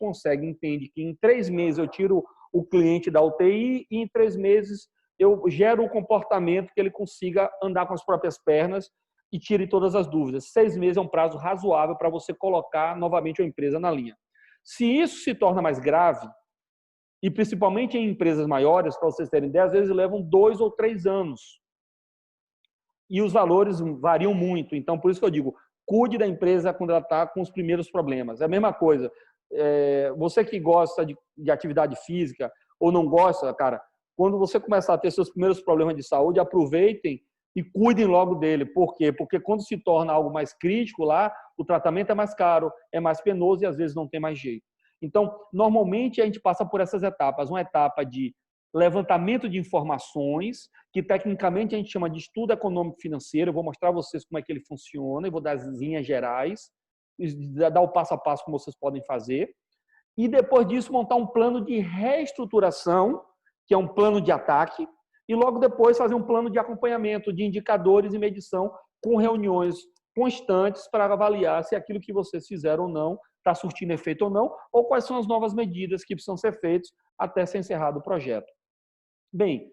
entende que em 3 meses eu tiro o cliente da UTI e em 3 meses eu gero o comportamento que ele consiga andar com as próprias pernas e tire todas as dúvidas. 6 meses é um prazo razoável para você colocar novamente a empresa na linha. Se isso se torna mais grave, e principalmente em empresas maiores, para vocês terem ideia, às vezes levam 2 ou 3 anos. E os valores variam muito. Então, por isso que eu digo, cuide da empresa quando ela está com os primeiros problemas. É a mesma coisa. Você que gosta de atividade física ou não gosta, cara, quando você começar a ter seus primeiros problemas de saúde, aproveitem e cuidem logo dele. Por quê? Porque quando se torna algo mais crítico lá, o tratamento é mais caro, é mais penoso e às vezes não tem mais jeito. Então, normalmente a gente passa por essas etapas. Uma etapa de levantamento de informações, que tecnicamente a gente chama de estudo econômico financeiro. Eu vou mostrar a vocês como é que ele funciona, eu vou dar as linhas gerais, dar o passo a passo como vocês podem fazer. E depois disso montar um plano de reestruturação, que é um plano de ataque, e logo depois fazer um plano de acompanhamento de indicadores e medição com reuniões constantes para avaliar se aquilo que vocês fizeram ou não está surtindo efeito ou não, ou quais são as novas medidas que precisam ser feitas até ser encerrado o projeto. Bem,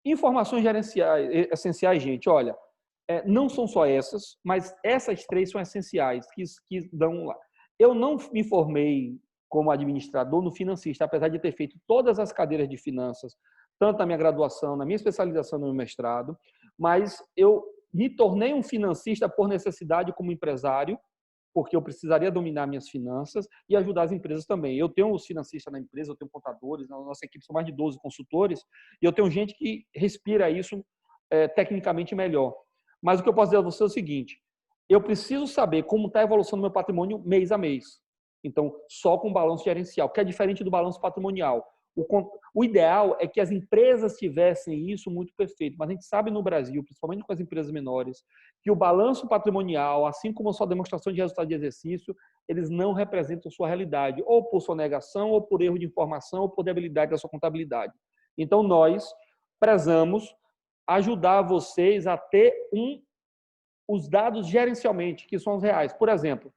informações gerenciais, essenciais, gente, olha, não são só essas, mas essas três são essenciais, que dão lá. Eu não me formei como administrador no financista, apesar de ter feito todas as cadeiras de finanças, tanto na minha graduação, na minha especialização no meu mestrado, mas eu me tornei um financista por necessidade como empresário, porque eu precisaria dominar minhas finanças e ajudar as empresas também. Eu tenho os financistas na empresa, eu tenho contadores, na nossa equipe são mais de 12 consultores, e eu tenho gente que respira isso tecnicamente melhor. Mas o que eu posso dizer a você é o seguinte, eu preciso saber como está a evolução do meu patrimônio mês a mês. Então, só com balanço gerencial, que é diferente do balanço patrimonial. O ideal é que as empresas tivessem isso muito perfeito, mas a gente sabe no Brasil, principalmente com as empresas menores, que o balanço patrimonial, assim como a sua demonstração de resultado de exercício, eles não representam sua realidade, ou por sonegação, ou por erro de informação, ou por debilidade da sua contabilidade. Então, nós prezamos ajudar vocês a ter os dados gerencialmente, que são os reais. Por exemplo,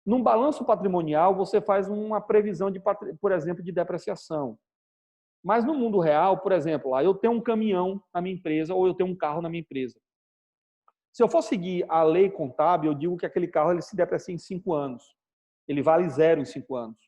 num balanço patrimonial, você faz uma previsão, por exemplo, de depreciação. Mas no mundo real, por exemplo, lá eu tenho um caminhão na minha empresa ou eu tenho um carro na minha empresa. Se eu for seguir a lei contábil, eu digo que aquele carro ele se deprecia em 5 anos. Ele vale 0 em 5 anos.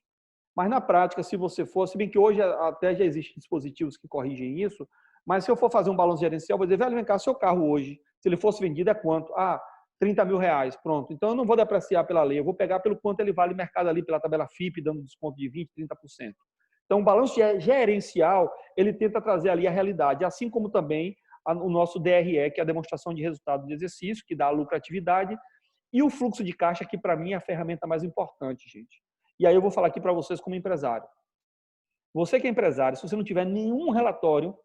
Mas na prática, se você for, se bem que hoje até já existem dispositivos que corrigem isso, mas se eu for fazer um balanço gerencial, eu vou dizer, velho, vem cá, seu carro hoje, se ele fosse vendido é quanto? Ah, 30 mil reais, pronto. Então eu não vou depreciar pela lei, eu vou pegar pelo quanto ele vale no mercado ali, pela tabela FIP, dando desconto de 20%, 30%. Então, o balanço gerencial, ele tenta trazer ali a realidade, assim como também o nosso DRE, que é a demonstração de resultado de exercício, que dá a lucratividade, e o fluxo de caixa, que para mim é a ferramenta mais importante, gente. E aí eu vou falar aqui para vocês como empresário. Você que é empresário, se você não tiver nenhum relatório,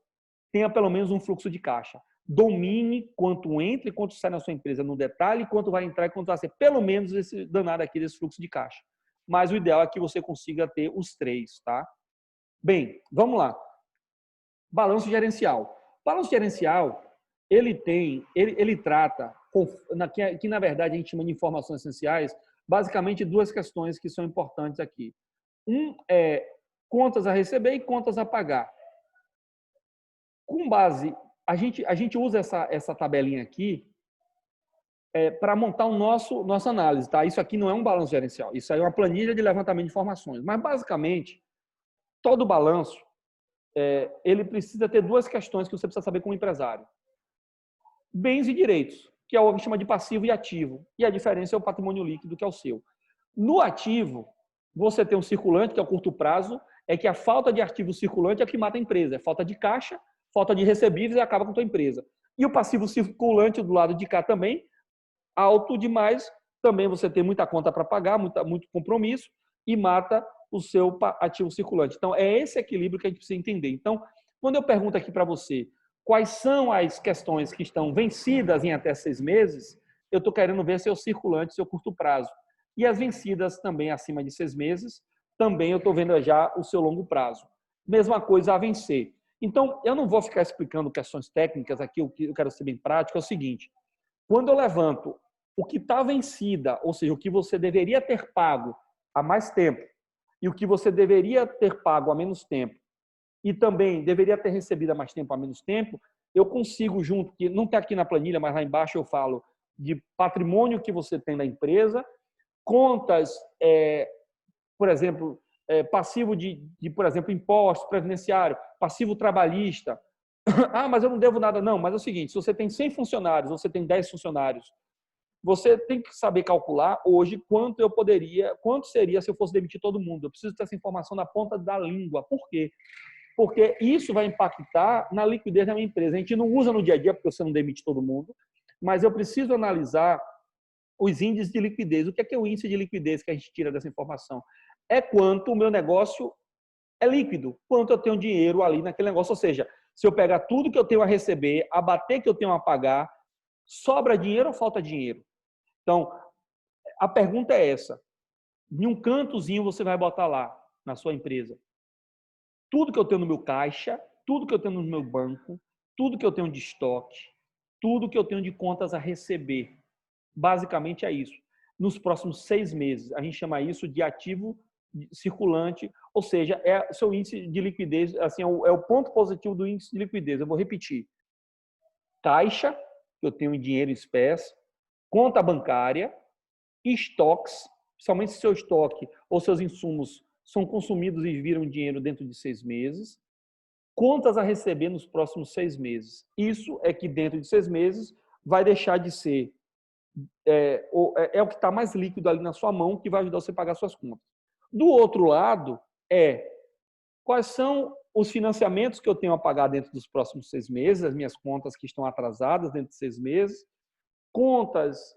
tenha pelo menos um fluxo de caixa. Domine quanto entra e quanto sai na sua empresa no detalhe, quanto vai entrar e quanto vai ser. Pelo menos esse danado aqui desse fluxo de caixa. Mas o ideal é que você consiga ter os três, tá? Bem, vamos lá. Balanço gerencial. Balanço gerencial, ele trata, que na verdade a gente chama de informações essenciais, basicamente duas questões que são importantes aqui. Um é contas a receber e contas a pagar. Com base, a gente usa essa tabelinha aqui para montar nossa análise, tá? Isso aqui não é um balanço gerencial, isso aí é uma planilha de levantamento de informações. Mas basicamente, todo balanço ele precisa ter duas questões que você precisa saber como empresário. Bens e direitos, que é o que a gente chama de passivo e ativo. E a diferença é o patrimônio líquido, que é o seu. No ativo, você tem um circulante, que é o curto prazo, é que a falta de ativo circulante é que mata a empresa. É falta de caixa, falta de recebíveis e acaba com a tua empresa. E o passivo circulante do lado de cá também, alto demais, também você tem muita conta para pagar, muito compromisso e mata o seu ativo circulante. Então, é esse equilíbrio que a gente precisa entender. Então, quando eu pergunto aqui para você quais são as questões que estão vencidas em até 6 meses, eu estou querendo ver seu circulante, seu curto prazo. E as vencidas também acima de 6 meses, também eu estou vendo já o seu longo prazo. Mesma coisa a vencer. Então, eu não vou ficar explicando questões técnicas aqui, o que eu quero ser bem prático é o seguinte, quando eu levanto o que está vencida, ou seja, o que você deveria ter pago há mais tempo, e o que você deveria ter pago há menos tempo, e também deveria ter recebido há mais tempo, há menos tempo, eu consigo junto, que não está aqui na planilha, mas lá embaixo eu falo de patrimônio que você tem da empresa, contas, por exemplo, passivo por exemplo, impostos, previdenciário, passivo trabalhista. Ah, mas eu não devo nada. Não, mas é o seguinte, se você tem 100 funcionários, ou você tem 10 funcionários, você tem que saber calcular hoje quanto seria se eu fosse demitir todo mundo. Eu preciso ter essa informação na ponta da língua. Por quê? Porque isso vai impactar na liquidez da minha empresa. A gente não usa no dia a dia, porque você não demite todo mundo, mas eu preciso analisar os índices de liquidez. O que é o índice de liquidez que a gente tira dessa informação? É quanto o meu negócio é líquido, quanto eu tenho dinheiro ali naquele negócio. Ou seja, se eu pegar tudo que eu tenho a receber, abater que eu tenho a pagar, sobra dinheiro ou falta dinheiro? Então, a pergunta é essa. Em um cantozinho você vai botar lá, na sua empresa, tudo que eu tenho no meu caixa, tudo que eu tenho no meu banco, tudo que eu tenho de estoque, tudo que eu tenho de contas a receber. Basicamente é isso. Nos próximos 6 meses, a gente chama isso de ativo circulante, ou seja, é seu índice de liquidez, assim, é o ponto positivo do índice de liquidez. Eu vou repetir. Caixa, que eu tenho em dinheiro em espécie, conta bancária, estoques, principalmente se seu estoque ou seus insumos são consumidos e viram dinheiro dentro de 6 meses, contas a receber nos próximos 6 meses. Isso é que dentro de 6 meses vai deixar de ser o que está mais líquido ali na sua mão, que vai ajudar você a pagar suas contas. Do outro lado, quais são os financiamentos que eu tenho a pagar dentro dos próximos 6 meses, as minhas contas que estão atrasadas dentro de 6 meses, contas,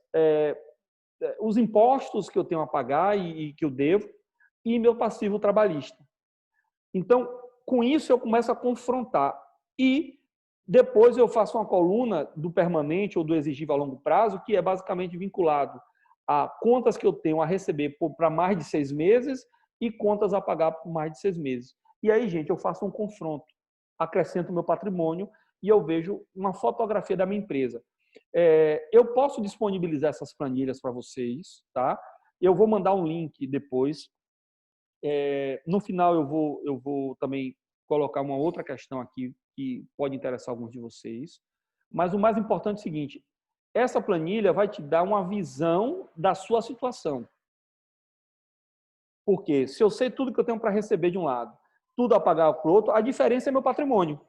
os impostos que eu tenho a pagar e que eu devo, e meu passivo trabalhista. Então, com isso, eu começo a confrontar. E depois eu faço uma coluna do permanente ou do exigível a longo prazo, que é basicamente vinculado a contas que eu tenho a receber para mais de 6 meses e contas a pagar por mais de 6 meses. E aí, gente, eu faço um confronto, acrescento o meu patrimônio e eu vejo uma fotografia da minha empresa. Eu posso disponibilizar essas planilhas para vocês, tá? Eu vou mandar um link depois. No final, eu vou também colocar uma outra questão aqui que pode interessar alguns de vocês. Mas o mais importante é o seguinte, essa planilha vai te dar uma visão da sua situação. Porque se eu sei tudo que eu tenho para receber de um lado, tudo a pagar para o outro, a diferença é meu patrimônio.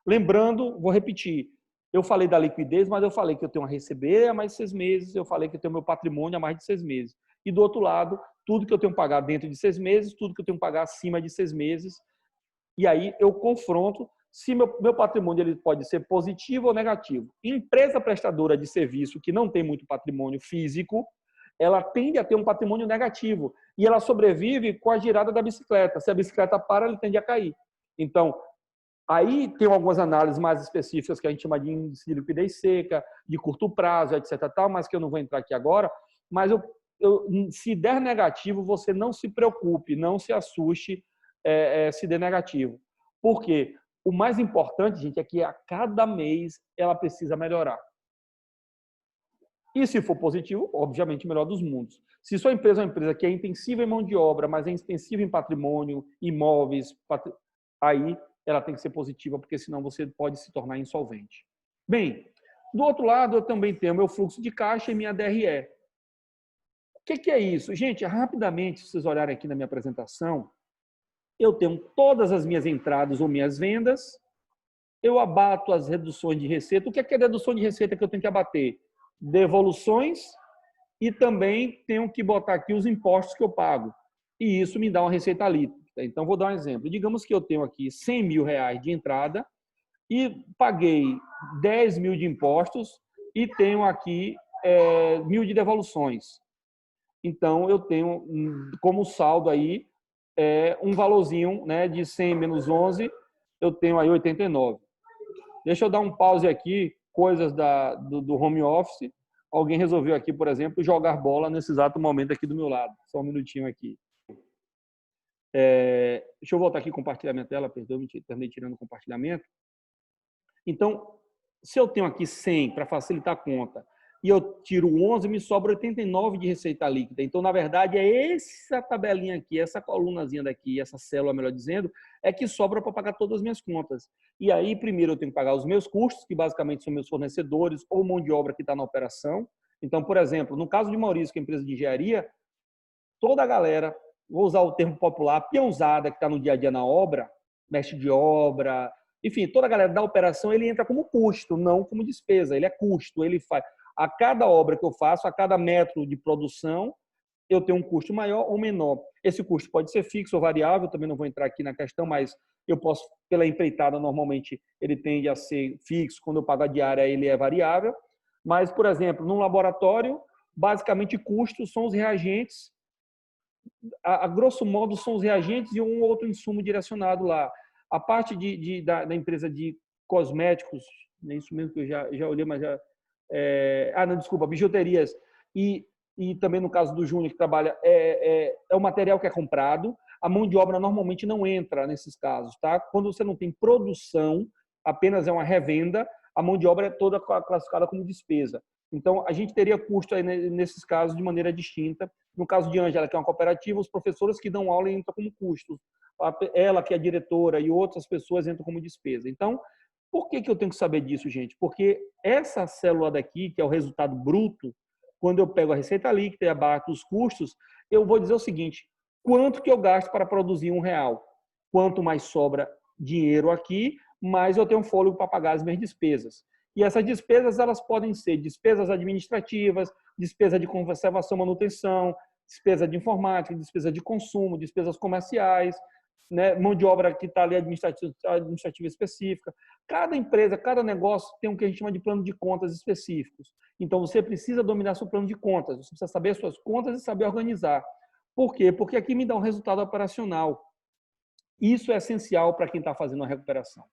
Lembrando, vou repetir, eu falei da liquidez, mas eu falei que eu tenho a receber há mais de 6 meses, eu falei que eu tenho meu patrimônio há mais de 6 meses. E do outro lado, tudo que eu tenho que pagar dentro de 6 meses, tudo que eu tenho que pagar acima de 6 meses. E aí eu confronto se meu patrimônio ele pode ser positivo ou negativo. Empresa prestadora de serviço que não tem muito patrimônio físico, ela tende a ter um patrimônio negativo. E ela sobrevive com a girada da bicicleta. Se a bicicleta para, ele tende a cair. Então, aí tem algumas análises mais específicas que a gente chama de índice de liquidez seca, de curto prazo, etc. Mas que eu não vou entrar aqui agora. Mas se der negativo, você não se preocupe, não se assuste se der negativo. Por quê? O mais importante, gente, é que a cada mês ela precisa melhorar. E se for positivo, obviamente, melhor dos mundos. Se sua empresa é uma empresa que é intensiva em mão de obra, mas é extensiva em patrimônio, imóveis, aí ela tem que ser positiva, porque senão você pode se tornar insolvente. Bem, do outro lado, eu também tenho meu fluxo de caixa e minha DRE. O que é isso? Gente, rapidamente, se vocês olharem aqui na minha apresentação, eu tenho todas as minhas entradas ou minhas vendas, eu abato as reduções de receita. O que é redução de receita que eu tenho que abater? Devoluções e também tenho que botar aqui os impostos que eu pago. E isso me dá uma receita líquida. Então, vou dar um exemplo. Digamos que eu tenho aqui 100 mil reais de entrada e paguei 10 mil de impostos e tenho aqui 1.000 de devoluções. Então, eu tenho como saldo aí um valorzinho, né, de 100 menos 11, eu tenho aí 89. Deixa eu dar um pause aqui, coisas do home office. Alguém resolveu aqui, por exemplo, jogar bola nesse exato momento aqui do meu lado. Só um minutinho aqui. Deixa eu voltar aqui compartilhamento dela, perdão, me terminei tirando o compartilhamento. Então, se eu tenho aqui 100 para facilitar a conta e eu tiro 11, me sobra 89 de receita líquida. Então, na verdade, é essa tabelinha aqui, essa colunazinha daqui, essa célula, melhor dizendo, é que sobra para pagar todas as minhas contas. E aí, primeiro, eu tenho que pagar os meus custos, que basicamente são meus fornecedores ou mão de obra que está na operação. Então, por exemplo, no caso de Maurício, que é empresa de engenharia, toda a galera, vou usar o termo popular, peãozada que está no dia a dia na obra, mestre de obra, enfim, toda a galera da operação, ele entra como custo, não como despesa, ele é custo, ele faz. A cada obra que eu faço, a cada metro de produção, eu tenho um custo maior ou menor. Esse custo pode ser fixo ou variável, também não vou entrar aqui na questão, mas eu posso, pela empreitada, normalmente ele tende a ser fixo, quando eu pago a diária ele é variável. Mas, por exemplo, num laboratório, basicamente custos são os reagentes, a grosso modo são os reagentes e um ou outro insumo direcionado lá. A parte da empresa de cosméticos, é isso mesmo que eu já olhei, mas já... não, desculpa, bijuterias e também no caso do Júnior, que trabalha, o material que é comprado, a mão de obra normalmente não entra nesses casos, tá? Quando você não tem produção, apenas é uma revenda, a mão de obra é toda classificada como despesa. Então, a gente teria custo aí nesses casos de maneira distinta. No caso de Ângela, que é uma cooperativa, os professores que dão aula entram como custos. Ela, que é diretora, e outras pessoas entram como despesa. Então, por que eu tenho que saber disso, gente? Porque essa célula daqui, que é o resultado bruto, quando eu pego a receita líquida e abato os custos, eu vou dizer o seguinte: quanto que eu gasto para produzir R$1? Quanto mais sobra dinheiro aqui, mais eu tenho fôlego para pagar as minhas despesas. E essas despesas, elas podem ser despesas administrativas, despesa de conservação e manutenção, despesa de informática, despesa de consumo, despesas comerciais, né? Mão de obra que está ali administrativa específica. Cada empresa, cada negócio tem o que a gente chama de plano de contas específicos. Então, você precisa dominar seu plano de contas, você precisa saber suas contas e saber organizar. Por quê? Porque aqui me dá um resultado operacional. Isso é essencial para quem está fazendo a recuperação.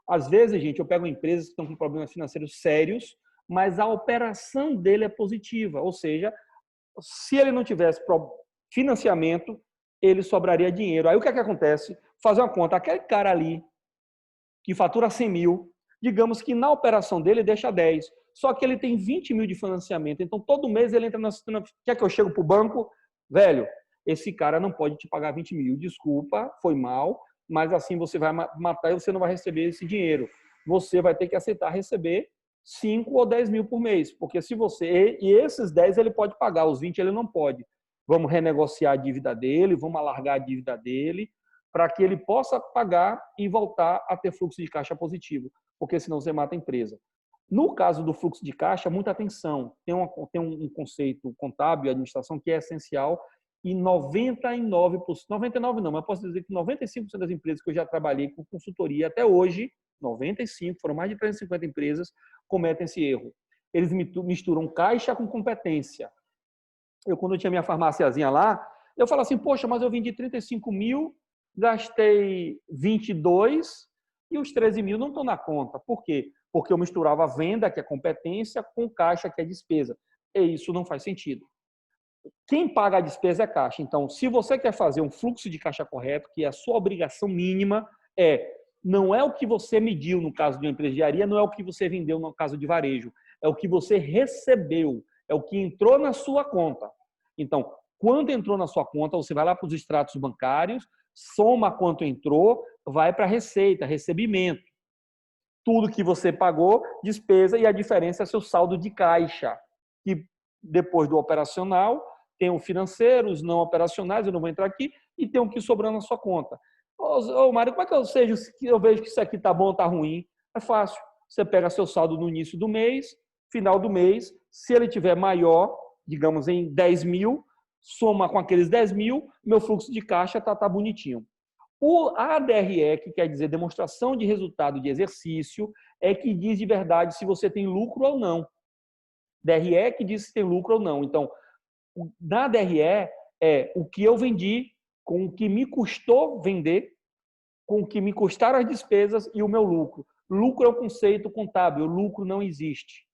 Às vezes, gente, eu pego empresas que estão com problemas financeiros sérios, mas a operação dele é positiva. Ou seja, se ele não tivesse financiamento, ele sobraria dinheiro. Aí o que é que acontece? Fazer uma conta. Aquele cara ali que fatura 100 mil, digamos que na operação dele deixa 10. Só que ele tem 20 mil de financiamento. Então, todo mês ele entra na... Quer que eu chego para o banco? Velho, esse cara não pode te pagar 20 mil. Desculpa, foi mal, mas assim você vai matar e você não vai receber esse dinheiro. Você vai ter que aceitar receber 5 ou 10 mil por mês. Porque se você... E esses 10 ele pode pagar, os 20 ele não pode. Vamos renegociar a dívida dele, vamos alargar a dívida dele, para que ele possa pagar e voltar a ter fluxo de caixa positivo, porque senão você mata a empresa. No caso do fluxo de caixa, muita atenção. Tem um conceito contábil e administração que é essencial e 99%, 99% não, mas posso dizer que 95% das empresas que eu já trabalhei com consultoria até hoje, 95, foram mais de 350 empresas, cometem esse erro. Eles misturam caixa com competência. Quando eu tinha minha farmáciazinha lá, eu falo assim, poxa, mas eu vendi 35 mil, gastei 22 e os 13 mil não estão na conta. Por quê? Porque eu misturava a venda, que é competência, com caixa, que é despesa. E isso não faz sentido. Quem paga a despesa é caixa. Então, se você quer fazer um fluxo de caixa correto, que é a sua obrigação mínima, não é o que você mediu no caso de uma empresa de engenharia, não é o que você vendeu no caso de varejo, é o que você recebeu, é o que entrou na sua conta. Então, quando entrou na sua conta, você vai lá para os extratos bancários, soma quanto entrou, vai para a receita, recebimento. Tudo que você pagou, despesa, e a diferença é seu saldo de caixa, que depois do operacional, tem o financeiro, os não operacionais, eu não vou entrar aqui, e tem o que sobrando na sua conta. Ô, Mário, como é que eu vejo que isso aqui está bom ou está ruim? É fácil. Você pega seu saldo no início do mês, final do mês, se ele tiver maior, digamos em 10 mil, soma com aqueles 10 mil, meu fluxo de caixa está bonitinho. O ADRE, que quer dizer demonstração de resultado de exercício, é que diz de verdade se você tem lucro ou não. DRE que diz se tem lucro ou não. Então, na DRE é o que eu vendi, com o que me custou vender, com o que me custaram as despesas e o meu lucro. Lucro é um conceito contábil, o lucro não existe.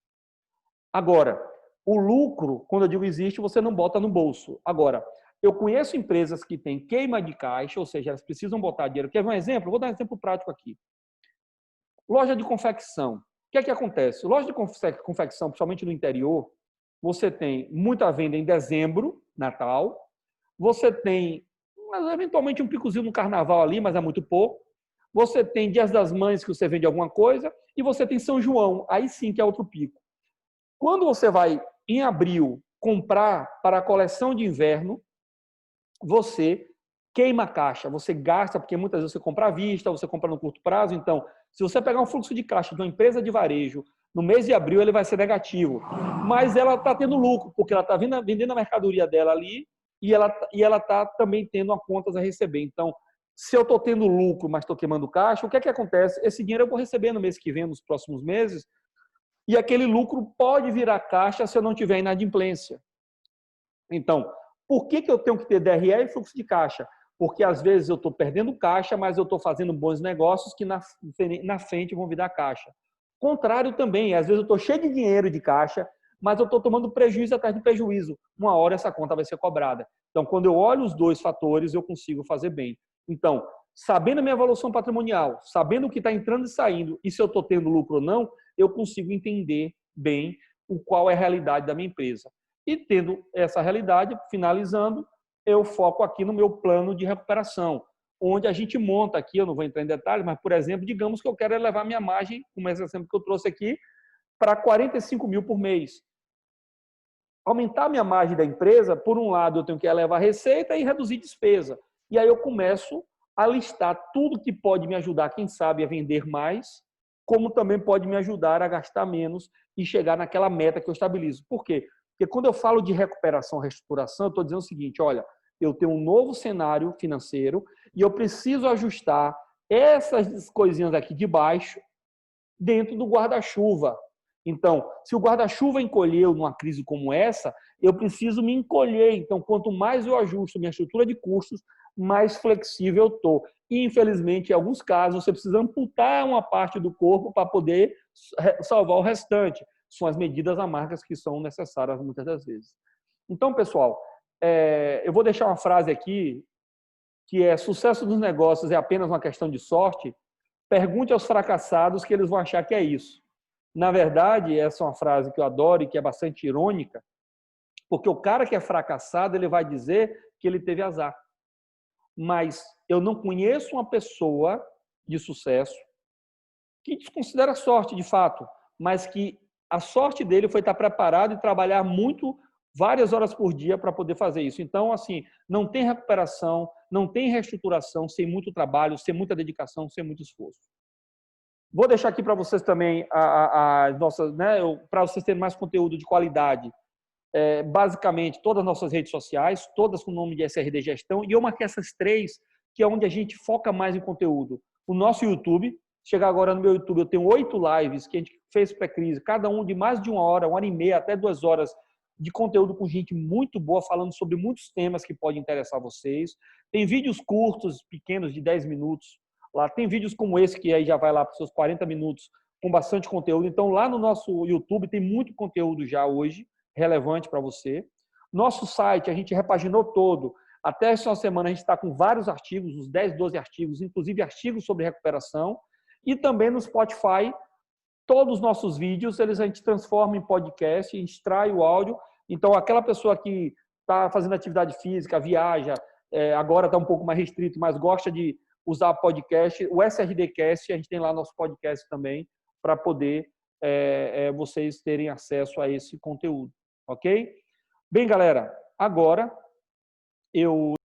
Agora, o lucro, quando eu digo existe, você não bota no bolso. Agora, eu conheço empresas que têm queima de caixa, ou seja, elas precisam botar dinheiro. Quer ver um exemplo? Vou dar um exemplo prático aqui. Loja de confecção. O que é que acontece? Loja de confecção, principalmente no interior, você tem muita venda em dezembro, Natal. Você tem, eventualmente, um picozinho no carnaval ali, mas é muito pouco. Você tem Dias das Mães, que você vende alguma coisa. E você tem São João, aí sim que é outro pico. Quando você vai, em abril, comprar para a coleção de inverno, você queima a caixa, você gasta, porque muitas vezes você compra à vista, você compra no curto prazo. Então, se você pegar um fluxo de caixa de uma empresa de varejo No mês de abril ele vai ser negativo. Mas ela está tendo lucro, porque ela está vendendo a mercadoria dela ali e ela está também tendo contas a receber. Então, se eu estou tendo lucro, mas estou queimando caixa, o que é que acontece? Esse dinheiro eu vou receber no mês que vem, nos próximos meses, e aquele lucro pode virar caixa se eu não tiver inadimplência. Então, por que eu tenho que ter DRE e fluxo de caixa? Porque às vezes eu estou perdendo caixa, mas eu estou fazendo bons negócios que na frente vão virar caixa. Contrário também, às vezes eu estou cheio de dinheiro de caixa, mas eu estou tomando prejuízo atrás de prejuízo. Uma hora essa conta vai ser cobrada. Então, quando eu olho os dois fatores, eu consigo fazer bem. Então, sabendo a minha evolução patrimonial, sabendo o que está entrando e saindo, e se eu estou tendo lucro ou não, eu consigo entender bem qual é a realidade da minha empresa. E tendo essa realidade, finalizando, eu foco aqui no meu plano de recuperação, onde a gente monta aqui, eu não vou entrar em detalhes, mas, por exemplo, digamos que eu quero levar minha margem, como esse exemplo que eu trouxe aqui, para 45 mil por mês. Aumentar a minha margem da empresa, por um lado, eu tenho que elevar a receita e reduzir despesa. E aí eu começo a listar tudo que pode me ajudar, quem sabe, a vender mais, como também pode me ajudar a gastar menos e chegar naquela meta que eu estabeleço. Por quê? Porque quando eu falo de recuperação, reestruturação, eu estou dizendo o seguinte, olha, eu tenho um novo cenário financeiro e eu preciso ajustar essas coisinhas aqui de baixo dentro do guarda-chuva. Então, se o guarda-chuva encolheu numa crise como essa, eu preciso me encolher. Então, quanto mais eu ajusto minha estrutura de custos, mais flexível eu estou. E, infelizmente, em alguns casos, você precisa amputar uma parte do corpo para poder salvar o restante. São as medidas amargas que são necessárias muitas das vezes. Então, pessoal, eu vou deixar uma frase aqui, que é: sucesso dos negócios é apenas uma questão de sorte. Pergunte aos fracassados que eles vão achar que é isso. Na verdade, essa é uma frase que eu adoro e que é bastante irônica, porque o cara que é fracassado, ele vai dizer que ele teve azar. Mas eu não conheço uma pessoa de sucesso que desconsidera a sorte, de fato, mas que a sorte dele foi estar preparado e trabalhar muito, várias horas por dia para poder fazer isso. Então, assim, não tem recuperação, não tem reestruturação sem muito trabalho, sem muita dedicação, sem muito esforço. Vou deixar aqui para vocês também as nossas, né, para vocês terem mais conteúdo de qualidade. Basicamente, todas as nossas redes sociais, todas com o nome de SRD Gestão, e eu marquei essas 3, que é onde a gente foca mais em conteúdo. O nosso YouTube, chegar agora no meu YouTube, eu tenho 8 lives que a gente fez pré-crise, cada um de mais de 1 hora, 1h30, até 2 horas de conteúdo com gente muito boa, falando sobre muitos temas que podem interessar vocês. Tem vídeos curtos, pequenos, de 10 minutos. Lá tem vídeos como esse, que aí já vai lá para os seus 40 minutos, com bastante conteúdo. Então, lá no nosso YouTube tem muito conteúdo já hoje, relevante para você. Nosso site, a gente repaginou todo. Até essa semana, a gente está com vários artigos, uns 10, 12 artigos, inclusive artigos sobre recuperação. E também no Spotify, todos os nossos vídeos, a gente transforma em podcast, extrai o áudio. Então, aquela pessoa que está fazendo atividade física, viaja, agora está um pouco mais restrito, mas gosta de usar podcast, o SRDcast, a gente tem lá nosso podcast também, para poder vocês terem acesso a esse conteúdo, ok? Bem, galera, agora eu